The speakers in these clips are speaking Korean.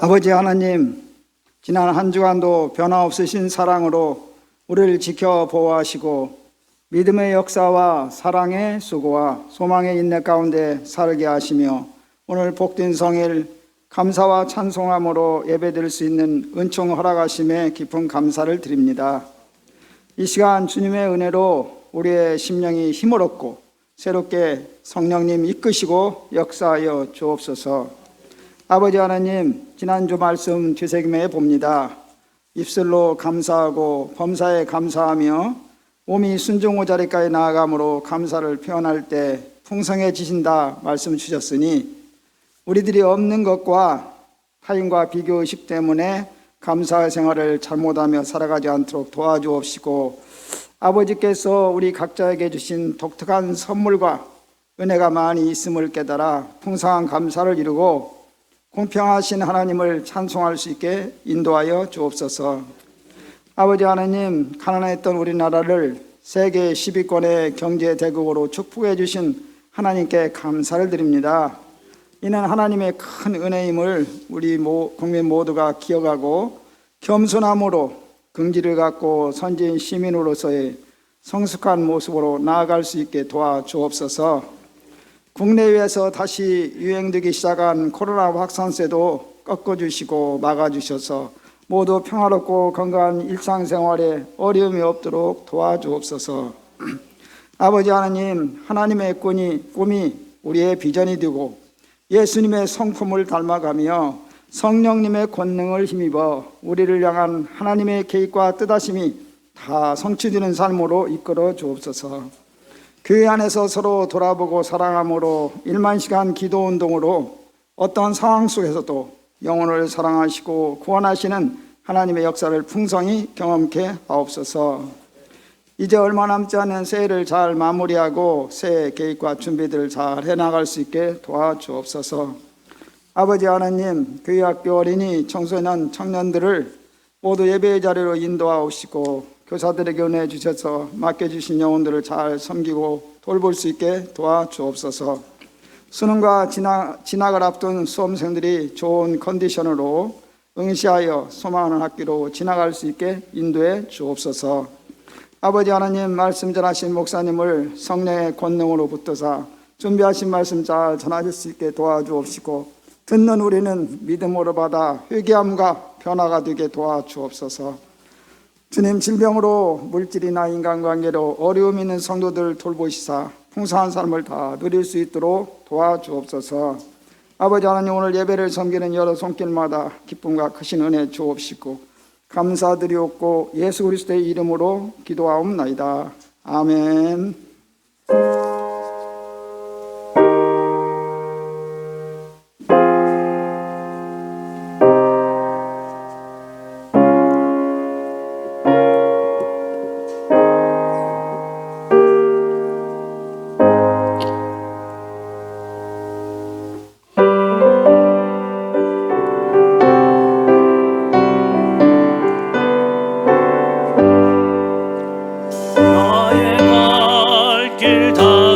아버지 하나님, 지난 한 주간도 변화없으신 사랑으로 우리를 지켜 보호하시고 믿음의 역사와 사랑의 수고와 소망의 인내 가운데 살게 하시며 오늘 복된 성일 감사와 찬송함으로 예배드릴 수 있는 은총 허락하심에 깊은 감사를 드립니다. 이 시간 주님의 은혜로 우리의 심령이 힘을 얻고 새롭게 성령님 이끄시고 역사하여 주옵소서. 아버지 하나님, 지난주 말씀 되새김해 봅니다. 입술로 감사하고 범사에 감사하며 몸이 순종의 자리까지 나아감으로 감사를 표현할 때 풍성해지신다 말씀 주셨으니 우리들이 없는 것과 타인과 비교의식 때문에 감사의 생활을 잘못하며 살아가지 않도록 도와주옵시고 아버지께서 우리 각자에게 주신 독특한 선물과 은혜가 많이 있음을 깨달아 풍성한 감사를 이루고 공평하신 하나님을 찬송할 수 있게 인도하여 주옵소서. 아버지 하나님, 가난했던 우리나라를 세계 10위권의 경제 대국으로 축복해 주신 하나님께 감사를 드립니다. 이는 하나님의 큰 은혜임을 우리 국민 모두가 기억하고 겸손함으로 긍지를 갖고 선진 시민으로서의 성숙한 모습으로 나아갈 수 있게 도와주옵소서. 국내외에서 다시 유행되기 시작한 코로나 확산세도 꺾어주시고 막아주셔서 모두 평화롭고 건강한 일상생활에 어려움이 없도록 도와주옵소서. 아버지 하나님, 하나님의 꿈이 우리의 비전이 되고 예수님의 성품을 닮아가며 성령님의 권능을 힘입어 우리를 향한 하나님의 계획과 뜻하심이 다 성취되는 삶으로 이끌어 주옵소서. 교회 안에서 서로 돌아보고 사랑함으로 1만 시간 기도운동으로 어떤 상황 속에서도 영혼을 사랑하시고 구원하시는 하나님의 역사를 풍성히 경험케 하옵소서. 이제 얼마 남지 않은 새해를 잘 마무리하고 새해 계획과 준비들을 잘 해나갈 수 있게 도와주옵소서. 아버지 하나님, 교회 학교 어린이 청소년 청년들을 모두 예배의 자리로 인도하옵시고 교사들에게 은혜 주셔서 맡겨주신 영혼들을 잘 섬기고 돌볼 수 있게 도와주옵소서. 수능과 진학을 앞둔 수험생들이 좋은 컨디션으로 응시하여 소망하는 학교로 지나갈 수 있게 인도해 주옵소서. 아버지 하나님, 말씀 전하신 목사님을 성령의 권능으로 붙드사 준비하신 말씀 잘 전하실 수 있게 도와주옵시고 듣는 우리는 믿음으로 받아 회개함과 변화가 되게 도와주옵소서. 주님, 질병으로 물질이나 인간관계로 어려움 있는 성도들 돌보시사 풍성한 삶을 다 누릴 수 있도록 도와주옵소서. 아버지 하나님, 오늘 예배를 섬기는 여러 손길마다 기쁨과 크신 은혜 주옵시고 감사드리옵고 예수 그리스도의 이름으로 기도하옵나이다. 아멘. 나의 갈 길 다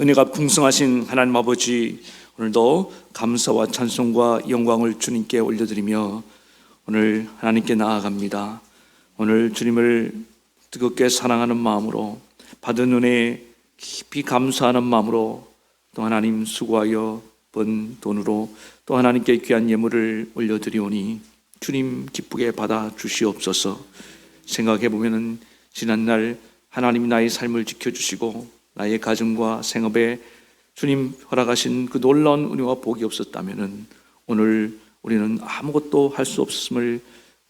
은혜가 풍성하신 하나님 아버지, 오늘도 감사와 찬송과 영광을 주님께 올려드리며 오늘 하나님께 나아갑니다. 오늘 주님을 뜨겁게 사랑하는 마음으로, 받은 은혜에 깊이 감사하는 마음으로, 또 하나님 수고하여 번 돈으로 또 하나님께 귀한 예물을 올려드리오니 주님 기쁘게 받아 주시옵소서. 생각해 보면은 지난날 하나님이 나의 삶을 지켜주시고 나의 가정과 생업에 주님 허락하신 그 놀라운 은혜와 복이 없었다면은 오늘 우리는 아무것도 할 수 없음을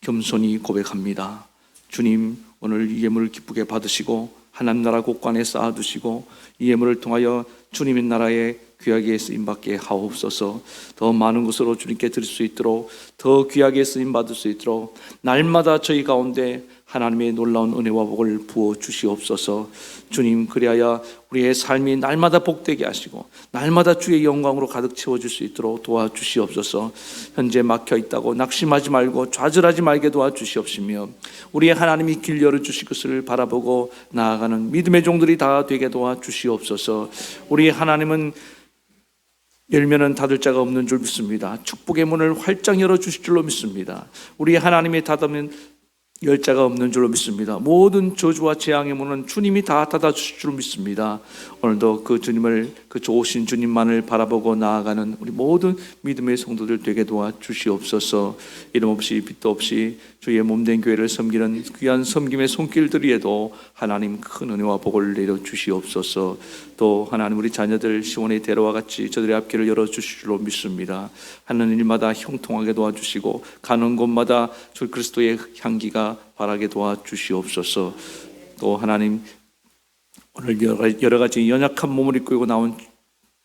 겸손히 고백합니다. 주님, 오늘 이 예물을 기쁘게 받으시고 하나님 나라 곳간에 쌓아두시고 이 예물을 통하여 주님의 나라에 귀하게 쓰임받게 하옵소서. 더 많은 것으로 주님께 드릴 수 있도록, 더 귀하게 쓰임받을 수 있도록 날마다 저희 가운데 하나님의 놀라운 은혜와 복을 부어 주시옵소서. 주님, 그리하여 우리의 삶이 날마다 복되게 하시고 날마다 주의 영광으로 가득 채워줄 수 있도록 도와주시옵소서. 현재 막혀있다고 낙심하지 말고 좌절하지 말게 도와주시옵시며 우리의 하나님이 길 열어주실 것을 바라보고 나아가는 믿음의 종들이 다 되게 도와주시옵소서. 우리의 하나님은 열면은 닫을 자가 없는 줄 믿습니다. 축복의 문을 활짝 열어주실 줄로 믿습니다. 우리 하나님의 닫으면 열 자가 없는 줄로 믿습니다. 모든 저주와 재앙의 문은 주님이 다 닫아주실 줄로 믿습니다. 오늘도 그 주님을, 그 좋으신 주님만을 바라보고 나아가는 우리 모든 믿음의 성도들 되게 도와주시옵소서. 이름 없이 빛도 없이 주의 몸된 교회를 섬기는 귀한 섬김의 손길들이에도 하나님 큰 은혜와 복을 내려주시옵소서. 또 하나님 우리 자녀들 시온의 대로와 같이 저들의 앞길을 열어주실 줄로 믿습니다. 하는 일마다 형통하게 도와주시고 가는 곳마다 주 그리스도의 향기가 바라게 도와주시옵소서. 또 하나님 오늘 여러 가지 연약한 몸을 이끌고 나온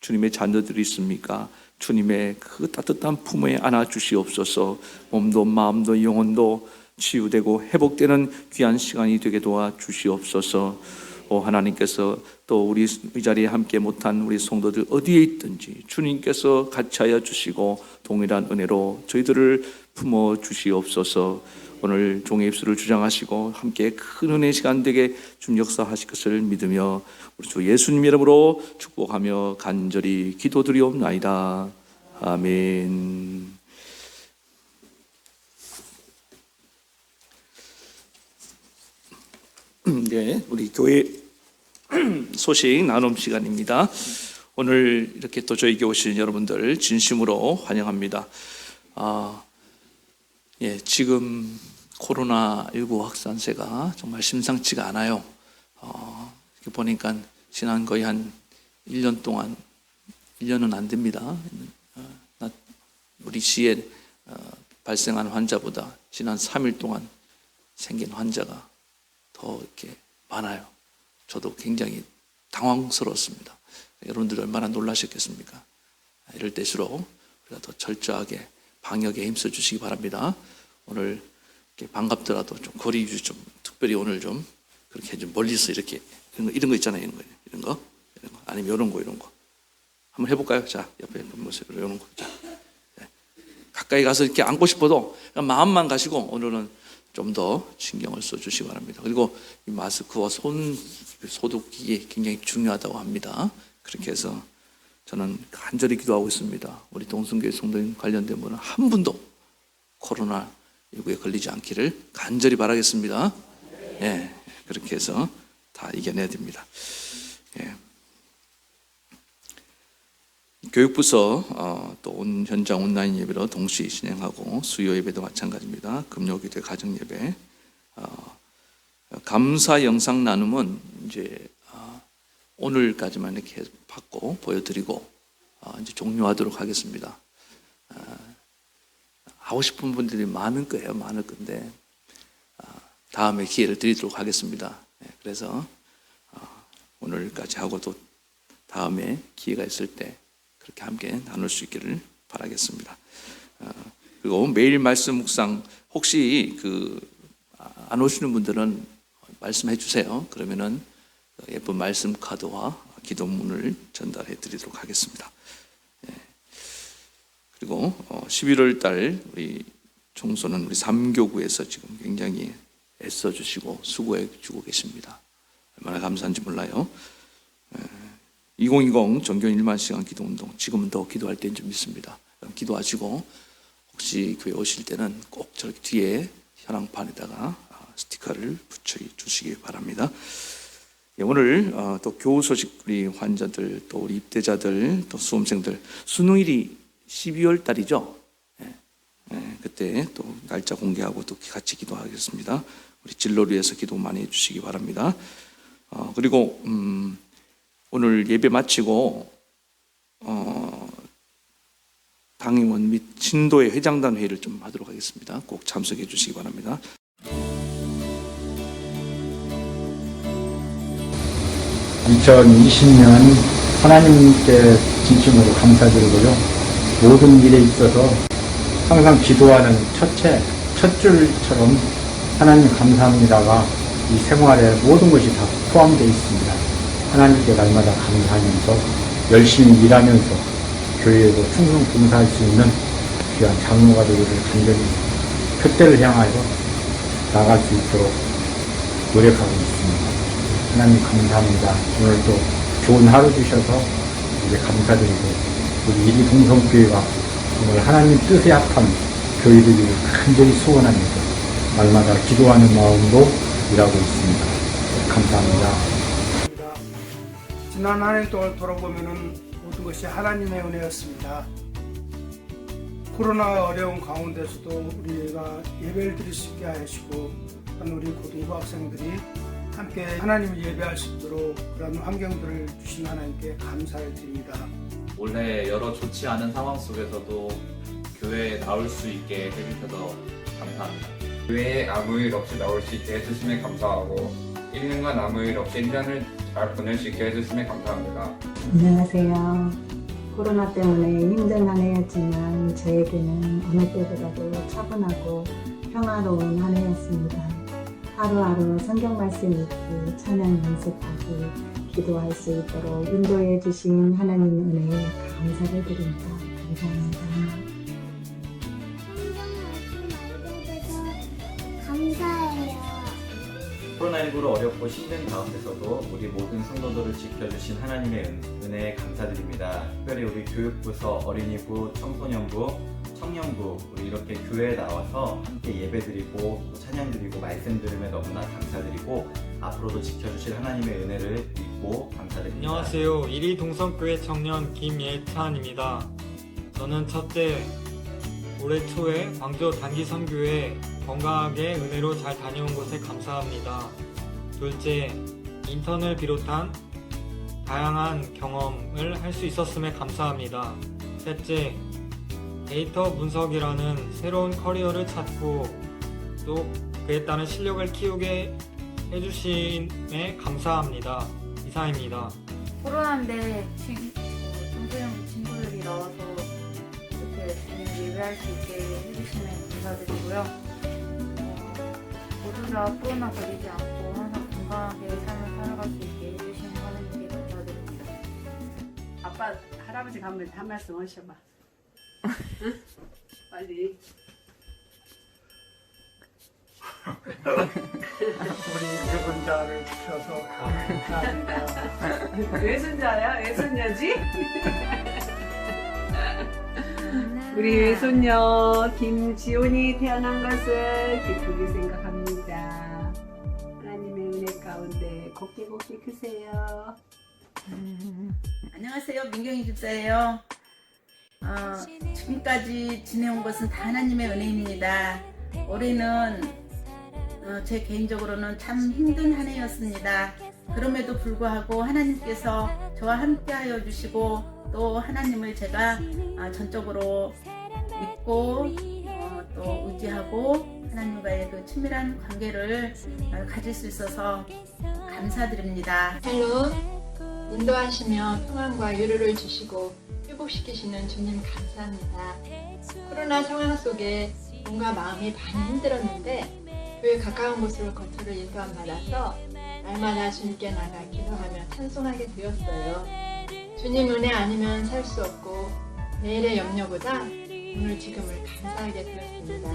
주님의 자녀들이 있습니까? 주님의 그 따뜻한 품에 안아주시옵소서. 몸도 마음도 영혼도 치유되고 회복되는 귀한 시간이 되게 도와주시옵소서. 하나님께서 또 우리 이 자리에 함께 못한 우리 성도들 어디에 있든지 주님께서 같이 하여 주시고 동일한 은혜로 저희들을 품어 주시옵소서. 오늘 종의 입술을 주장하시고 함께 큰 은혜의 시간 되게 좀 역사하실 것을 믿으며 우리 주 예수님 이름으로 축복하며 간절히 기도드리옵나이다. 아멘. 네, 우리 교회 소식 나눔 시간입니다. 오늘 이렇게 또 저에게 오신 여러분들 진심으로 환영합니다. 지금 코로나19 확산세가 정말 심상치가 않아요. 이렇게 보니까 지난 거의 한 1년 동안, 1년은 안 됩니다. 우리 시에 발생한 환자보다 지난 3일 동안 생긴 환자가 더 이렇게 많아요. 저도 굉장히 당황스러웠습니다. 여러분들 얼마나 놀라셨겠습니까? 이럴 때일수록 우리가 더 철저하게 방역에 힘써 주시기 바랍니다. 오늘 이렇게 반갑더라도 좀 거리 유지 좀 특별히 오늘 좀 그렇게 좀 멀리서 이렇게 이런 거 있잖아요. 이런 거 아니면 이런 거 한번 해볼까요? 자, 옆에 보세요. 이런 거. 자, 가까이 가서 이렇게 안고 싶어도 마음만 가시고 오늘은 좀 더 신경을 써주시기 바랍니다. 그리고 이 마스크와 손 소독이 굉장히 중요하다고 합니다. 그렇게 해서 저는 간절히 기도하고 있습니다. 우리 동성교회 성도님 관련된 분은 한 분도 코로나19에 걸리지 않기를 간절히 바라겠습니다. 예, 그렇게 해서 다 이겨내야 됩니다. 예. 교육부서 또 현장 온라인 예배로 동시 진행하고 수요 예배도 마찬가지입니다. 금요기도 가정 예배. 감사 영상 나눔은 이제 오늘까지만 이렇게 받고 보여드리고 이제 종료하도록 하겠습니다. 하고 싶은 분들이 많을 거예요. 많을 건데 다음에 기회를 드리도록 하겠습니다. 그래서 오늘까지 하고 또 다음에 기회가 있을 때 그렇게 함께 나눌 수 있기를 바라겠습니다. 그리고 매일 말씀 묵상 혹시 안 오시는 분들은 말씀해 주세요. 그러면은 예쁜 말씀 카드와 기도문을 전달해 드리도록 하겠습니다. 그리고 11월 달 우리 총소는 우리 3교구에서 지금 굉장히 애써 주시고 수고해 주고 계십니다. 얼마나 감사한지 몰라요. 2020 정교인 1만 시간 기도운동 지금은 더 기도할 때인 줄 믿습니다. 기도하시고 혹시 교회 오실 때는 꼭 저렇게 뒤에 현황판에다가 스티커를 붙여 주시기 바랍니다. 예, 오늘 또 교우 소식 우리 환자들 또 우리 입대자들 또 수험생들 수능일이 12월 달이죠. 그때 또 날짜 공개하고 또 같이 기도하겠습니다. 우리 진로를 위해서 기도 많이 해주시기 바랍니다. 그리고 오늘 예배 마치고 당의원 및 신도의 회장단 회의를 좀 하도록 하겠습니다. 꼭 참석해 주시기 바랍니다. (2020년) 하나님께 진심으로 감사드리고요. 모든 일에 있어서 항상 기도하는 첫 줄처럼 하나님 감사합니다가 이 생활에 모든 것이 다 포함되어 있습니다. 하나님께 날마다 감사하면서 열심히 일하면서 교회에도 충성 봉사할 수 있는 귀한 장로가 되기를 간절히 표대를 향하여 나갈 수 있도록 노력하고 있습니다. 하나님 감사합니다. 오늘도 좋은 하루 주셔서 이제 감사드리고 우리 이리 동성교회가 오늘 하나님 뜻에 합한 교회 되기를 간절히 소원합니다. 날마다 기도하는 마음으로 일하고 있습니다. 감사합니다. 지난 한 해 동안 돌아보면은 모든 것이 하나님의 은혜였습니다. 코로나 어려운 가운데서도 우리가 예배를 드릴 수 있게 하시고 우리 고등부 학생들이 함께 하나님을 예배할 수 있도록 그런 환경들을 주신 하나님께 감사를 드립니다. 올해 여러 좋지 않은 상황 속에서도 교회에 나올 수 있게 해주셔서 감사합니다. 교회에 아무 일 없이 나올 수 있게 해주심에 감사하고 1년간 아무 일 없이 1년을 잘 보낼 수 있게 해주심에 감사합니다. 안녕하세요. 코로나 때문에 힘든 한 해였지만 저에게는 어느 때보다도 차분하고 평화로운 한 해였습니다. 하루하루 성경 말씀 읽기, 찬양 연습하기, 기도할 수 있도록 인도해 주신 하나님 은혜에 감사를 드립니다. 감사합니다. 감사해요. 코로나19로 어렵고 힘든 가운데서도 우리 모든 성도들을 지켜주신 하나님의 은혜에 감사드립니다. 특별히 우리 교육부서, 어린이부, 청소년부, 청년부 우리 이렇게 교회에 나와서 함께 예배드리고 또 찬양드리고 말씀 들으며 너무나 감사드리고 앞으로도 지켜주실 하나님의 은혜를 믿고 감사드립니다. 안녕하세요. 이리 동성교회 청년 김예찬입니다. 저는 첫째, 올해 초에 광주 단기 선교회 건강하게 은혜로 잘 다녀온 것에 감사합니다. 둘째, 인턴을 비롯한 다양한 경험을 할 수 있었음에 감사합니다. 셋째, 데이터 분석이라는 새로운 커리어를 찾고 또 그에 따른 실력을 키우게 해주심에 감사합니다. 이상입니다. 코로나인데 청소년 친구들이 나와서 이렇게 열심히 예배할 수 있게 해주시면 감사드리고요. 모두 다 코로나 걸리지 않고 항상 건강하게 삶을 살아갈 수 있게 해주시는 하나님께 감사드립니다. 아빠, 할아버지 가면 한 말씀 하셔봐. 응? 빨리. 우리 외손자를 주셔서 감사합니다. 외손자야? 외손녀지? 우리 외손녀 김지온이 태어난 것을 기쁘게 생각합니다. 하나님의 은혜 가운데 곱게 크세요. 안녕하세요. 민경이 집사예요. 지금까지 지내온 것은 다 하나님의 은혜입니다. 올해는 제 개인적으로는 참 힘든 한 해였습니다. 그럼에도 불구하고 하나님께서 저와 함께 하여 주시고 또 하나님을 제가 전적으로 믿고 또 의지하고 하나님과의 그 친밀한 관계를 가질 수 있어서 감사드립니다. 헬로, 인도하시며 평안과 위로를 주시고 회복시키시는 주님 감사합니다. 코로나 상황 속에 뭔가 마음이 많이 힘들었는데 교회 가까운 곳으로 거처를 인도함 받아서 날마다 주님께 나가 기도하며 찬송하게 되었어요. 주님 은혜 아니면 살 수 없고 내일의 염려보다 오늘 지금을 감사하게 되었습니다.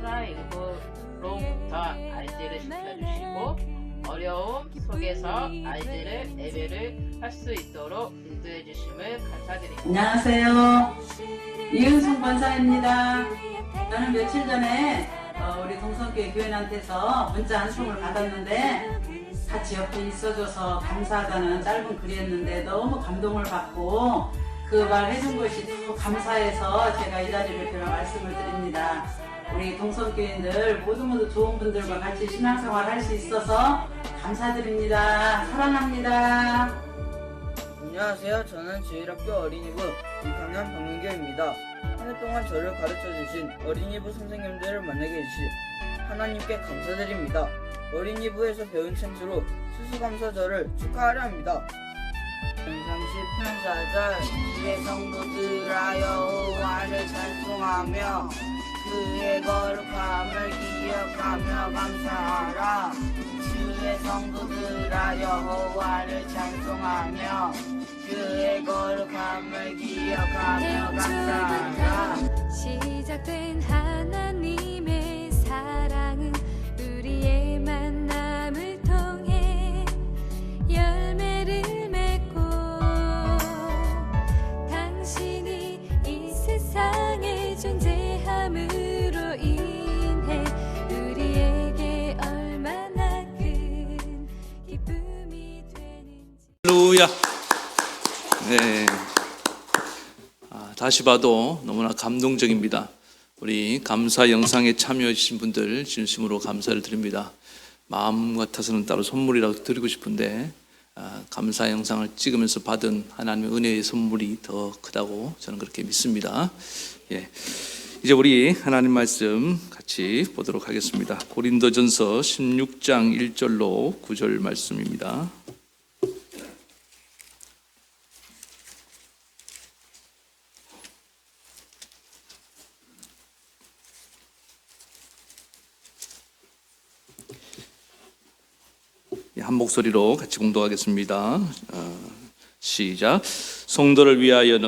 코로나19로부터 알지를 시켜주시고 어려움 속에서 아이들을 예배를 할 수 있도록 인도해 주심을 감사드립니다. 안녕하세요. 이은숙 권사입니다. 저는 며칠 전에 우리 동성교회 교인한테서 문자 한 통을 받았는데 같이 옆에 있어줘서 감사하다는 짧은 글이었는데 너무 감동을 받고 그 말 해준 것이 더 감사해서 제가 이 자리를 빌어 말씀을 드립니다. 우리 동성교인들 모두 좋은 분들과 같이 신앙생활 할 수 있어서 감사드립니다. 사랑합니다. 안녕하세요. 저는 제1학교 어린이부 6학년 박민규입니다. 한 해 동안 저를 가르쳐주신 어린이부 선생님들을 만나게 해주신 하나님께 감사드립니다. 어린이부에서 배운 찬수로 수수감사절을 축하하려 합니다. 30편사절 주의 성도들아 여호와를 찬송하며 그의 거룩함을 기억하며 감사하라. 주의 성도들아 여호와를 찬송하며 그의 거룩함을 기억하며 감사하라. 시작된 하나님의 사랑은 우리의 만남을 통해 열매를 맺고 당신이 이 세상에 존재함으로 인해 우리에게 얼마나 큰 기쁨이 되는지. 할렐루야. 네. 다시 봐도 너무나 감동적입니다. 우리 감사 영상에 참여해 주신 분들 진심으로 감사를 드립니다. 마음 같아서는 따로 선물이라도 드리고 싶은데 감사 영상을 찍으면서 받은 하나님의 은혜의 선물이 더 크다고 저는 그렇게 믿습니다. 예. 이제 우리 하나님 말씀 같이 보도록 하겠습니다. 고린도전서 16장 1절로 9절 말씀입니다. 한 목소리로 같이 공독하겠습니다. 시작. 성도를 위하여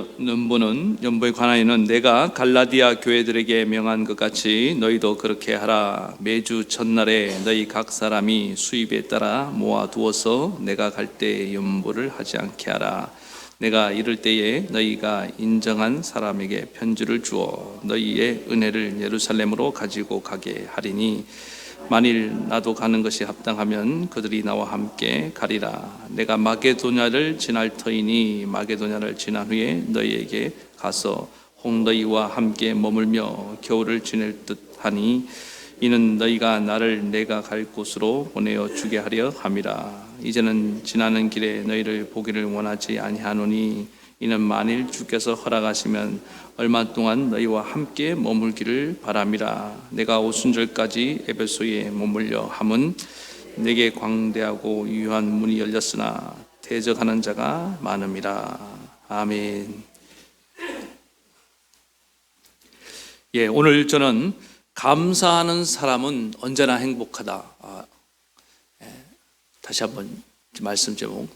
연보에 관하여는 내가 갈라디아 교회들에게 명한 것 같이 너희도 그렇게 하라. 매주 첫날에 너희 각 사람이 수입에 따라 모아두어서 내가 갈 때 연보를 하지 않게 하라. 내가 이럴 때에 너희가 인정한 사람에게 편지를 주어 너희의 은혜를 예루살렘으로 가지고 가게 하리니 만일 나도 가는 것이 합당하면 그들이 나와 함께 가리라. 내가 마게도냐를 지날 터이니 마게도냐를 지난 후에 너희에게 가서 혹 너희와 함께 머물며 겨울을 지낼 듯하니 이는 너희가 나를 내가 갈 곳으로 보내어 주게 하려 함이라. 이제는 지나는 길에 너희를 보기를 원하지 아니하노니 이는 만일 주께서 허락하시면 얼마 동안 너희와 함께 머물기를 바람이라. 내가 오순절까지 에베소에 머물려 함은 내게 광대하고 유효한 문이 열렸으나 대적하는 자가 많음이라. 아멘. 예, 오늘 저는 감사하는 사람은 언제나 행복하다. 다시 한번 말씀 제목.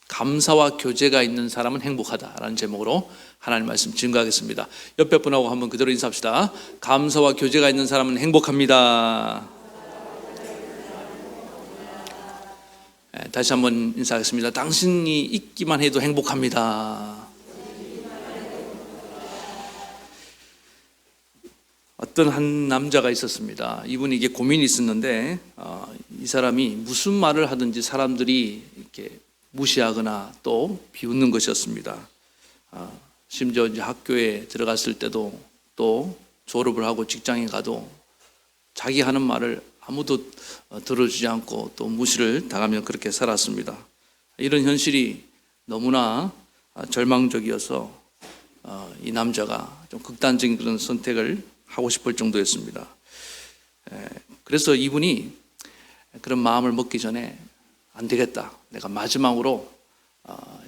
감사와 교제가 있는 사람은 행복하다라는 제목으로 하나님 말씀 증거하겠습니다. 옆에 분하고 한번 그대로 인사합시다. 감사와 교제가 있는 사람은 행복합니다. 다시 한번 인사하겠습니다. 당신이 있기만 해도 행복합니다. 어떤 한 남자가 있었습니다. 이분이 이게 고민이 있었는데 이 사람이 무슨 말을 하든지 사람들이 이렇게 무시하거나 또 비웃는 것이었습니다. 심지어 이제 학교에 들어갔을 때도 또 졸업을 하고 직장에 가도 자기 하는 말을 아무도 들어주지 않고 또 무시를 당하며 그렇게 살았습니다. 이런 현실이 너무나 절망적이어서 이 남자가 좀 극단적인 그런 선택을 하고 싶을 정도였습니다. 그래서 이분이 그런 마음을 먹기 전에 안 되겠다. 내가 마지막으로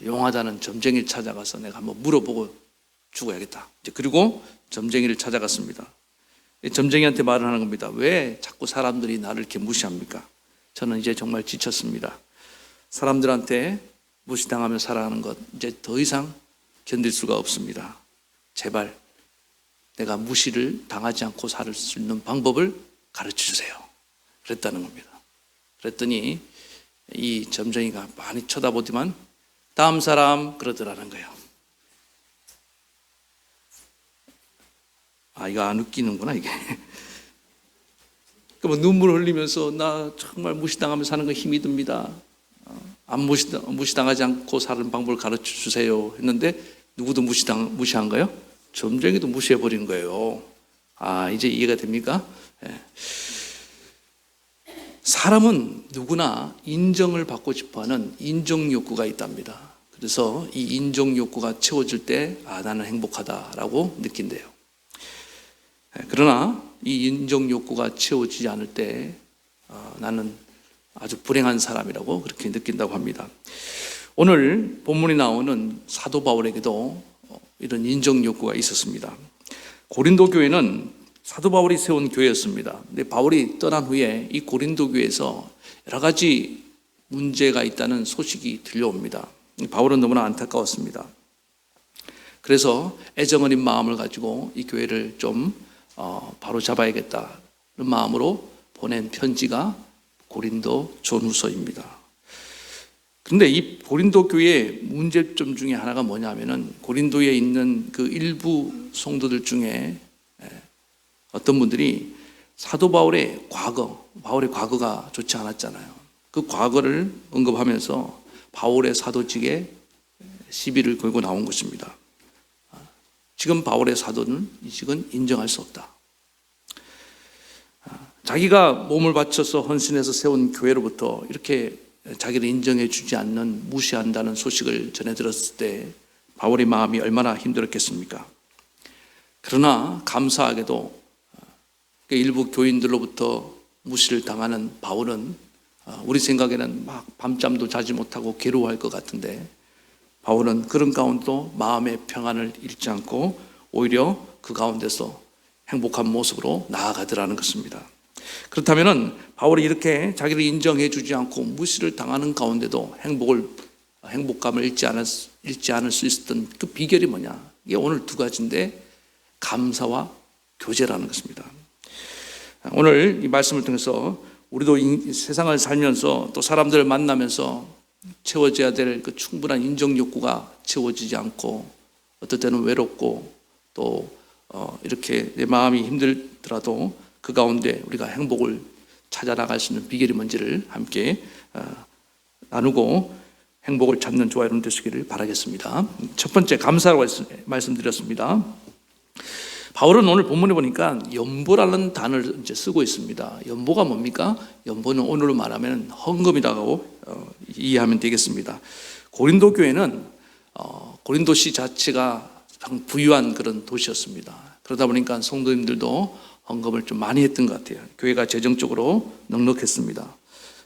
용하다는 점쟁이를 찾아가서 내가 한번 물어보고 죽어야겠다. 그리고 점쟁이를 찾아갔습니다. 점쟁이한테 말을 하는 겁니다. 왜 자꾸 사람들이 나를 이렇게 무시합니까? 저는 이제 정말 지쳤습니다. 사람들한테 무시당하며 살아가는 것 이제 더 이상 견딜 수가 없습니다. 제발 내가 무시를 당하지 않고 살 수 있는 방법을 가르쳐 주세요. 그랬다는 겁니다. 그랬더니 이 점쟁이가 많이 쳐다보지만 다음 사람 그러더라는 거예요. 아, 이거 안 웃기는구나 이게. 그러면 눈물 흘리면서 나 정말 무시당하면서 사는 거 힘이 듭니다. 안 무시당하지 않고 사는 방법을 가르쳐 주세요 했는데 누구도 무시한 거예요? 점쟁이도 무시해버린 거예요. 아, 이제 이해가 됩니까? 예. 사람은 누구나 인정을 받고 싶어하는 인정 욕구가 있답니다. 그래서 이 인정 욕구가 채워질 때 아, 나는 행복하다라고 느낀대요. 그러나 이 인정 욕구가 채워지지 않을 때 나는 아주 불행한 사람이라고 그렇게 느낀다고 합니다. 오늘 본문에 나오는 사도 바울에게도 이런 인정 욕구가 있었습니다. 고린도 교회는 사도 바울이 세운 교회였습니다. 근데 바울이 떠난 후에 이 고린도 교회에서 여러 가지 문제가 있다는 소식이 들려옵니다. 바울은 너무나 안타까웠습니다. 그래서 애정 어린 마음을 가지고 이 교회를 좀 바로 잡아야겠다는 마음으로 보낸 편지가 고린도 전후서입니다. 그런데 이 고린도 교회의 문제점 중에 하나가 뭐냐면은 고린도에 있는 그 일부 성도들 중에 어떤 분들이 사도 바울의 과거가 좋지 않았잖아요. 그 과거를 언급하면서 바울의 사도직에 시비를 걸고 나온 것입니다. 지금 바울의 사도는 이직은 인정할 수 없다. 자기가 몸을 바쳐서 헌신해서 세운 교회로부터 이렇게 자기를 인정해 주지 않는 무시한다는 소식을 전해 들었을 때 바울의 마음이 얼마나 힘들었겠습니까? 그러나 감사하게도 일부 교인들로부터 무시를 당하는 바울은 우리 생각에는 막 밤잠도 자지 못하고 괴로워할 것 같은데 바울은 그런 가운데도 마음의 평안을 잃지 않고 오히려 그 가운데서 행복한 모습으로 나아가더라는 것입니다. 그렇다면 바울이 이렇게 자기를 인정해 주지 않고 무시를 당하는 가운데도 행복감을 잃지 않을 수 있었던 그 비결이 뭐냐? 이게 오늘 두 가지인데 감사와 교제라는 것입니다. 오늘 이 말씀을 통해서 우리도 세상을 살면서 또 사람들을 만나면서 채워져야 될 그 충분한 인정 욕구가 채워지지 않고 어떨 때는 외롭고 또 이렇게 내 마음이 힘들더라도 그 가운데 우리가 행복을 찾아 나갈 수 있는 비결이 뭔지를 함께 나누고 행복을 찾는 저와 여러분 되시기를 바라겠습니다. 첫 번째 감사라고 말씀드렸습니다. 바울은 오늘 본문에 보니까 연보라는 단어를 이제 쓰고 있습니다. 연보가 뭡니까? 연보는 오늘로 말하면 헌금이라고 이해하면 되겠습니다. 고린도 교회는 고린도시 자체가 부유한 그런 도시였습니다. 그러다 보니까 성도님들도 헌금을 좀 많이 했던 것 같아요. 교회가 재정적으로 넉넉했습니다.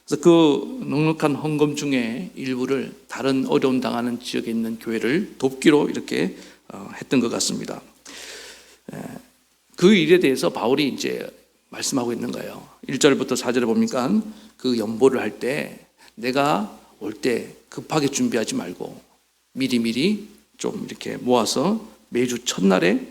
그래서 그 넉넉한 헌금 중에 일부를 다른 어려움 당하는 지역에 있는 교회를 돕기로 이렇게 했던 것 같습니다. 그 일에 대해서 바울이 이제 말씀하고 있는 거예요. 1절부터 4절에 보니까 그 연보를 할 때 내가 올 때 급하게 준비하지 말고 미리미리 좀 이렇게 모아서 매주 첫날에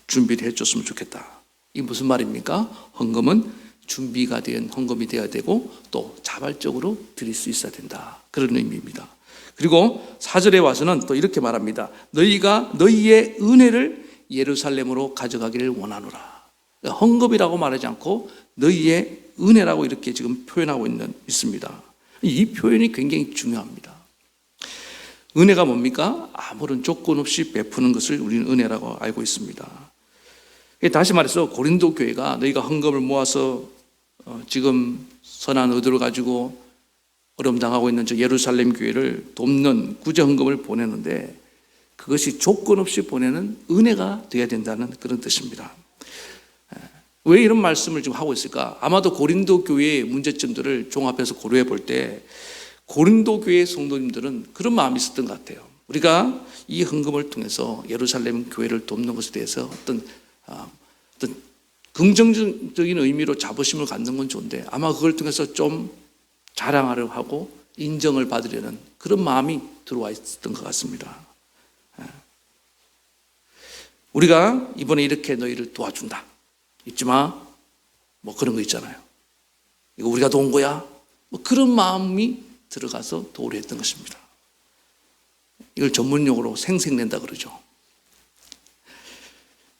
준비를 해줬으면 좋겠다. 이게 무슨 말입니까? 헌금은 준비가 된 헌금이 되어야 되고 또 자발적으로 드릴 수 있어야 된다. 그런 의미입니다. 그리고 4절에 와서는 또 이렇게 말합니다. 너희가 너희의 은혜를 예루살렘으로 가져가기를 원하노라. 헌금이라고 말하지 않고 너희의 은혜라고 이렇게 지금 표현하고 있습니다. 이 표현이 굉장히 중요합니다. 은혜가 뭡니까? 아무런 조건 없이 베푸는 것을 우리는 은혜라고 알고 있습니다. 다시 말해서 고린도 교회가 너희가 헌금을 모아서 지금 선한 의도를 가지고 어려움 당하고 있는 저 예루살렘 교회를 돕는 구제 헌금을 보내는데 그것이 조건 없이 보내는 은혜가 되어야 된다는 그런 뜻입니다. 왜 이런 말씀을 지금 하고 있을까? 아마도 고린도 교회의 문제점들을 종합해서 고려해 볼 때 고린도 교회의 성도님들은 그런 마음이 있었던 것 같아요. 우리가 이 헌금을 통해서 예루살렘 교회를 돕는 것에 대해서 어떤 긍정적인 의미로 자부심을 갖는 건 좋은데 아마 그걸 통해서 좀 자랑하려 하고 인정을 받으려는 그런 마음이 들어와 있었던 것 같습니다. 우리가 이번에 이렇게 너희를 도와준다. 잊지 마. 뭐 그런 거 있잖아요. 이거 우리가 도운 거야. 뭐 그런 마음이 들어가서 도를 했던 것입니다. 이걸 전문용어로 생색낸다 그러죠.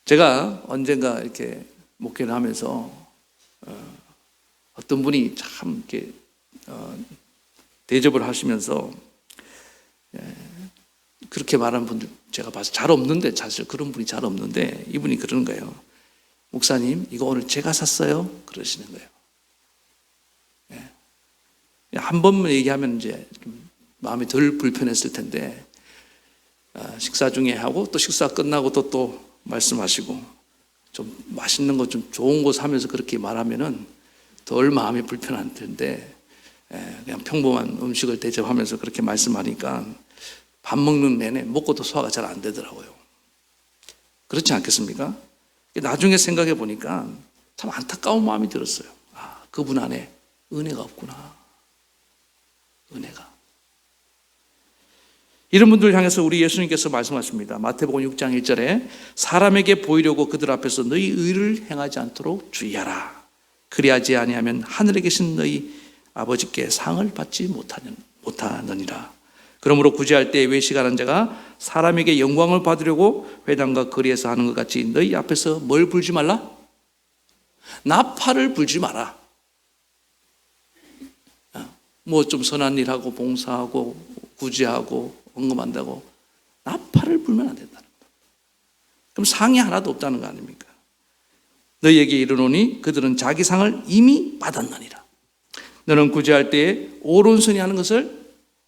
제가 언젠가 이렇게 목회를 하면서 어떤 분이 참 이렇게 대접을 하시면서 그렇게 말하는 분들 제가 봐서 잘 없는데, 사실 그런 분이 잘 없는데, 이분이 그러는 거예요. 목사님, 이거 오늘 제가 샀어요? 그러시는 거예요. 한 번만 얘기하면 이제 좀 마음이 덜 불편했을 텐데, 식사 중에 하고 또 식사 끝나고 또 말씀하시고 좀 맛있는 거 좀 좋은 거 사면서 그렇게 말하면은 덜 마음이 불편할 텐데, 그냥 평범한 음식을 대접하면서 그렇게 말씀하니까 밥 먹는 내내 먹고도 소화가 잘 안 되더라고요. 그렇지 않겠습니까? 나중에 생각해 보니까 참 안타까운 마음이 들었어요. 아, 그분 안에 은혜가 없구나. 은혜가. 이런 분들 향해서 우리 예수님께서 말씀하십니다. 마태복음 6장 1절에 사람에게 보이려고 그들 앞에서 너희 의를 행하지 않도록 주의하라. 그리하지 아니하면 하늘에 계신 너희 아버지께 상을 받지 못하느니라. 그러므로 구제할 때 외식하는 자가 사람에게 영광을 받으려고 회당과 거리에서 하는 것 같이 너희 앞에서 뭘 불지 말라? 나팔을 불지 마라. 뭐 좀 선한 일하고 봉사하고 구제하고 언급한다고 나팔을 불면 안 된다는 거예요. 그럼 상이 하나도 없다는 거 아닙니까? 너희에게 이르노니 그들은 자기 상을 이미 받았느니라. 너는 구제할 때에 오른손이 하는 것을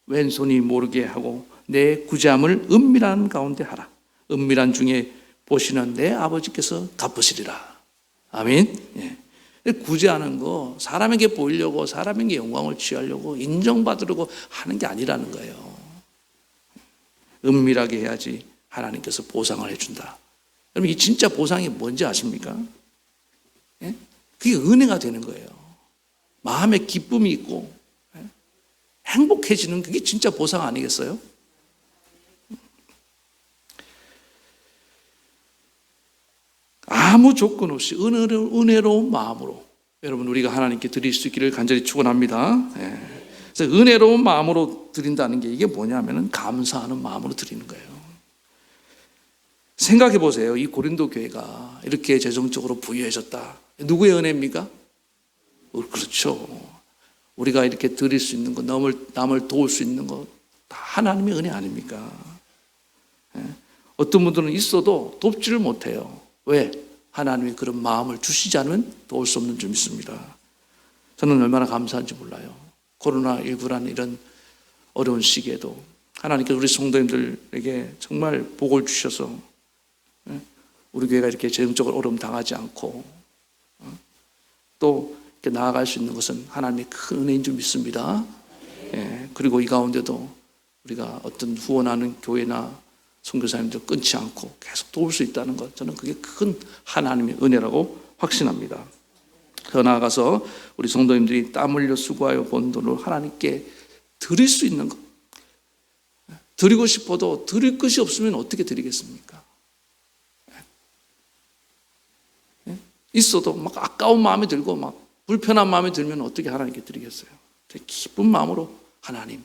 왼손이 모르게 하고 내 구제함을 은밀한 가운데 하라. 은밀한 중에 보시는 내 아버지께서 갚으시리라. 아멘. 예. 구제하는 거 사람에게 보이려고, 사람에게 영광을 취하려고, 인정받으려고 하는 게 아니라는 거예요. 은밀하게 해야지 하나님께서 보상을 해준다. 여러분, 이 진짜 보상이 뭔지 아십니까? 예? 그게 은혜가 되는 거예요. 마음에 기쁨이 있고 행복해지는, 그게 진짜 보상 아니겠어요? 아무 조건 없이 은혜로운 마음으로 여러분 우리가 하나님께 드릴 수 있기를 간절히 축원합니다. 그래서 은혜로운 마음으로 드린다는 게 이게 뭐냐면은 감사하는 마음으로 드리는 거예요. 생각해 보세요. 이 고린도 교회가 이렇게 재정적으로 부유해졌다. 누구의 은혜입니까? 그렇죠. 우리가 이렇게 드릴 수 있는 거, 남을 도울 수 있는 거 다 하나님의 은혜 아닙니까? 어떤 분들은 있어도 돕지를 못해요. 왜? 하나님이 그런 마음을 주시지 않으면 도울 수 없는 점 있습니다. 저는 얼마나 감사한지 몰라요. 코로나19라는 이런 어려운 시기에도 하나님께서 우리 성도님들에게 정말 복을 주셔서 우리 교회가 이렇게 재정적으로 어려움 당하지 않고 또 이렇게 나아갈 수 있는 것은 하나님의 큰 은혜인 줄 믿습니다. 그리고 이 가운데도 우리가 어떤 후원하는 교회나 선교사님들 끊지 않고 계속 도울 수 있다는 것, 저는 그게 큰 하나님의 은혜라고 확신합니다. 더 나아가서 우리 성도님들이 땀 흘려 수고하여 번 돈을 하나님께 드릴 수 있는 것, 드리고 싶어도 드릴 것이 없으면 어떻게 드리겠습니까? 있어도 막 아까운 마음이 들고 막 불편한 마음이 들면 어떻게 하나님께 드리겠어요? 기쁜 마음으로 하나님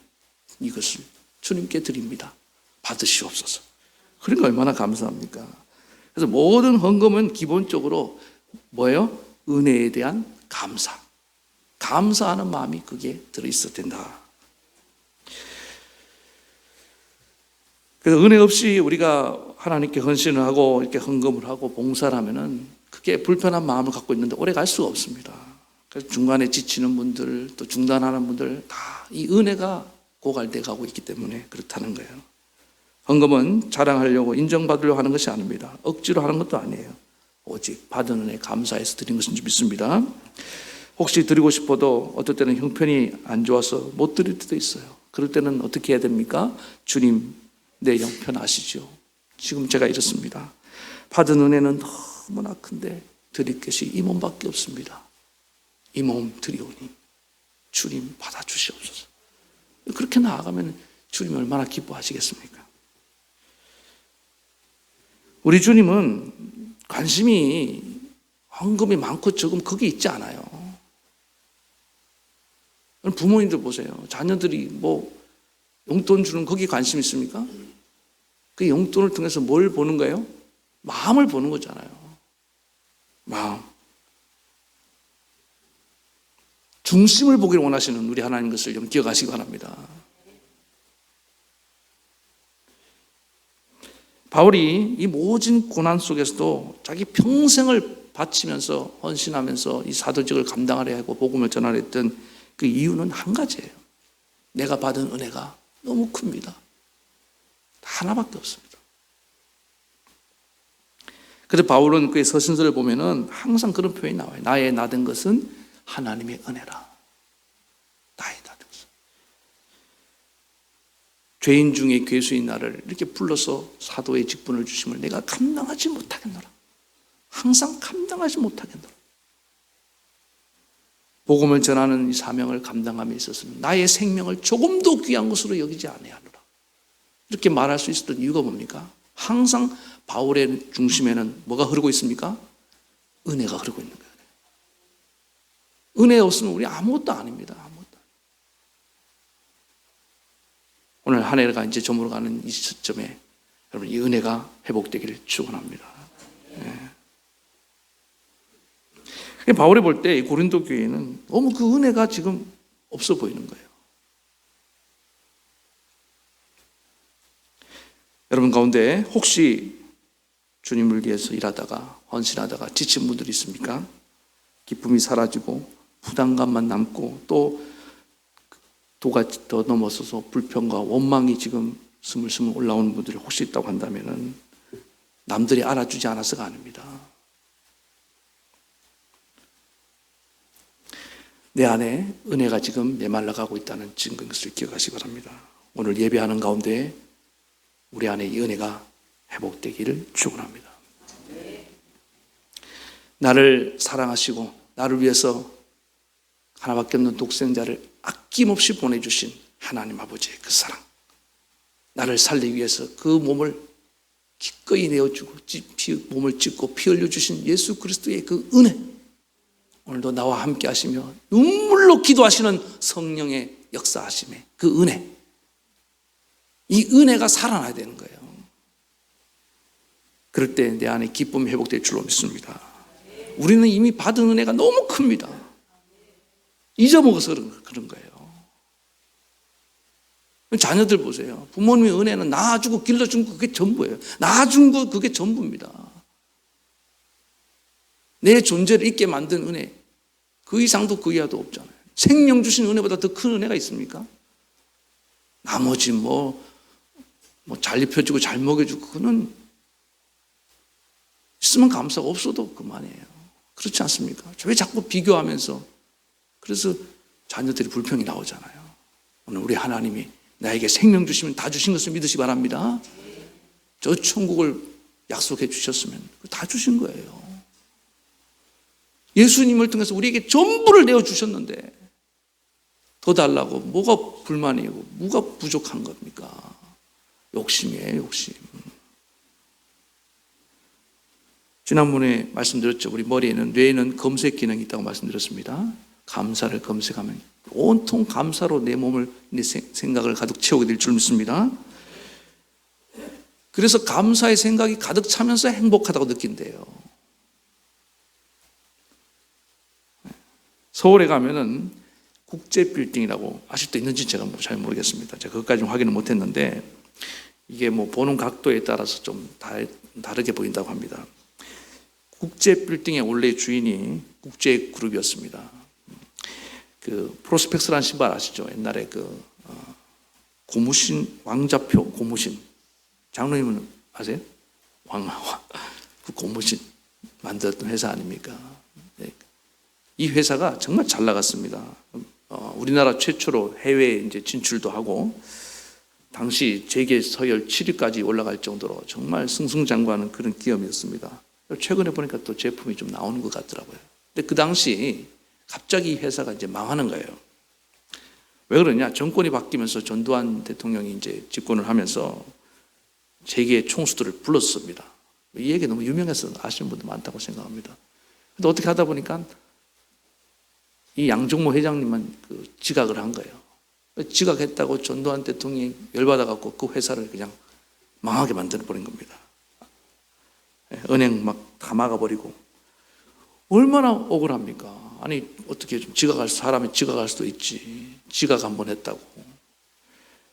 이것을 주님께 드립니다. 받으시옵소서. 그러니까 얼마나 감사합니까? 그래서 모든 헌금은 기본적으로 뭐예요? 은혜에 대한 감사. 감사하는 마음이 그게 들어있어야 된다. 그래서 은혜 없이 우리가 하나님께 헌신을 하고 이렇게 헌금을 하고 봉사를 하면은 그게 불편한 마음을 갖고 있는데 오래 갈 수가 없습니다. 그래서 중간에 지치는 분들, 또 중단하는 분들 다 이 은혜가 고갈돼 가고 있기 때문에 그렇다는 거예요. 헌금은 자랑하려고 인정받으려고 하는 것이 아닙니다. 억지로 하는 것도 아니에요. 오직 받은 은혜 감사해서 드린 것인 줄 믿습니다. 혹시 드리고 싶어도 어떨 때는 형편이 안 좋아서 못 드릴 때도 있어요. 그럴 때는 어떻게 해야 됩니까? 주님, 내 형편 아시죠? 지금 제가 이렇습니다. 받은 은혜는 너무나 큰데 드릴 것이 이 몸밖에 없습니다. 이 몸 드리오니 주님 받아주시옵소서. 그렇게 나아가면 주님 얼마나 기뻐하시겠습니까? 우리 주님은 관심이 헌금이 많고 적음 거기 있지 않아요. 부모님들 보세요. 자녀들이 뭐 용돈 주는 거기에 관심 있습니까? 그 용돈을 통해서 뭘 보는 거예요? 마음을 보는 거잖아요. 마음. 중심을 보기를 원하시는 우리 하나님 것을 좀 기억하시기 바랍니다. 바울이 이 모진 고난 속에서도 자기 평생을 바치면서 헌신하면서 이 사도직을 감당하려 하고 복음을 전하려 했던 그 이유는 한 가지예요. 내가 받은 은혜가 너무 큽니다. 하나밖에 없습니다. 그래서 바울은 그의 서신서를 보면은 항상 그런 표현이 나와요. 나의 나된 것은 하나님의 은혜라. 나의 나된 것은. 죄인 중에 괴수인 나를 이렇게 불러서 사도의 직분을 주심을 내가 감당하지 못하겠노라. 항상 감당하지 못하겠노라. 복음을 전하는 이 사명을 감당함에 있어서는 나의 생명을 조금도 귀한 것으로 여기지 아니하노라. 이렇게 말할 수 있었던 이유가 뭡니까? 항상 바울의 중심에는 뭐가 흐르고 있습니까? 은혜가 흐르고 있는 거예요. 은혜 없으면 우리 아무것도 아닙니다. 아무것도. 오늘 한 해가 이제 저물어가는 이 시점에 여러분 이 은혜가 회복되기를 축원합니다. 네. 바울이 볼 때 고린도 교회는 너무 그 은혜가 지금 없어 보이는 거예요. 여러분 가운데 혹시 주님을 위해서 일하다가 헌신하다가 지친 분들이 있습니까? 기쁨이 사라지고 부담감만 남고 또 도가 더 넘어서서 불평과 원망이 지금 스물스물 올라오는 분들이 혹시 있다고 한다면 남들이 알아주지 않아서가 아닙니다. 내 안에 은혜가 지금 메말라가고 있다는 증거인 것을 기억하시기 바랍니다. 오늘 예배하는 가운데 우리 안에 이 은혜가 회복되기를 축원합니다. 나를 사랑하시고 나를 위해서 하나밖에 없는 독생자를 아낌없이 보내주신 하나님 아버지의 그 사랑, 나를 살리기 위해서 그 몸을 기꺼이 내어주고 몸을 찢고 피 흘려주신 예수 그리스도의 그 은혜, 오늘도 나와 함께 하시며 눈물로 기도하시는 성령의 역사하심의 그 은혜, 이 은혜가 살아나야 되는 거예요. 그럴 때 내 안에 기쁨이 회복될 줄로 믿습니다. 우리는 이미 받은 은혜가 너무 큽니다. 잊어먹어서 그런 거예요. 자녀들 보세요. 부모님의 은혜는 낳아주고 길러준 거 그게 전부예요. 낳아준 거 그게 전부입니다. 내 존재를 있게 만든 은혜, 그 이상도 그 이하도 없잖아요. 생명 주신 은혜보다 더 큰 은혜가 있습니까? 나머지 잘 입혀주고 잘 먹여주고 그거는 있으면 감사가 없어도 그만이에요. 그렇지 않습니까? 왜 자꾸 비교하면서 그래서 자녀들이 불평이 나오잖아요. 오늘 우리 하나님이 나에게 생명 주시면 다 주신 것을 믿으시기 바랍니다. 저 천국을 약속해 주셨으면 다 주신 거예요. 예수님을 통해서 우리에게 전부를 내어주셨는데 더 달라고 뭐가 불만이고 뭐가 부족한 겁니까? 욕심이에요, 욕심. 지난번에 말씀드렸죠. 우리 머리에는, 뇌에는 검색 기능이 있다고 말씀드렸습니다. 감사를 검색하면 온통 감사로 내 몸을, 내 생각을 가득 채우게 될 줄 믿습니다. 그래서 감사의 생각이 가득 차면서 행복하다고 느낀대요. 서울에 가면은 국제 빌딩이라고 아직도 있는지 제가 잘 모르겠습니다. 제가 그것까지는 확인을 못했는데 이게 보는 각도에 따라서 좀 다르게 보인다고 합니다. 국제 빌딩의 원래 주인이 국제 그룹이었습니다. 그 프로스펙스라는 신발 아시죠? 옛날에 고무신 왕자표 고무신 장로님은 아세요? 그 고무신 만들었던 회사 아닙니까? 네. 이 회사가 정말 잘 나갔습니다. 우리나라 최초로 해외에 이제 진출도 하고 당시 재계 서열 7위까지 올라갈 정도로 정말 승승장구하는 그런 기업이었습니다. 최근에 보니까 또 제품이 좀 나오는 것 같더라고요. 근데 그 당시 갑자기 이 회사가 이제 망하는 거예요. 왜 그러냐? 정권이 바뀌면서 전두환 대통령이 이제 집권을 하면서 재계 총수들을 불렀습니다. 이 얘기 너무 유명해서 아시는 분도 많다고 생각합니다. 근데 어떻게 하다 보니까 이 양정모 회장님만 그 지각을 한 거예요. 지각했다고 전두환 대통령이 열받아갖고 그 회사를 그냥 망하게 만들어버린 겁니다. 은행 막 다 막아버리고. 얼마나 억울합니까? 아니, 어떻게 좀 사람이 지각할 수도 있지. 지각 한번 했다고.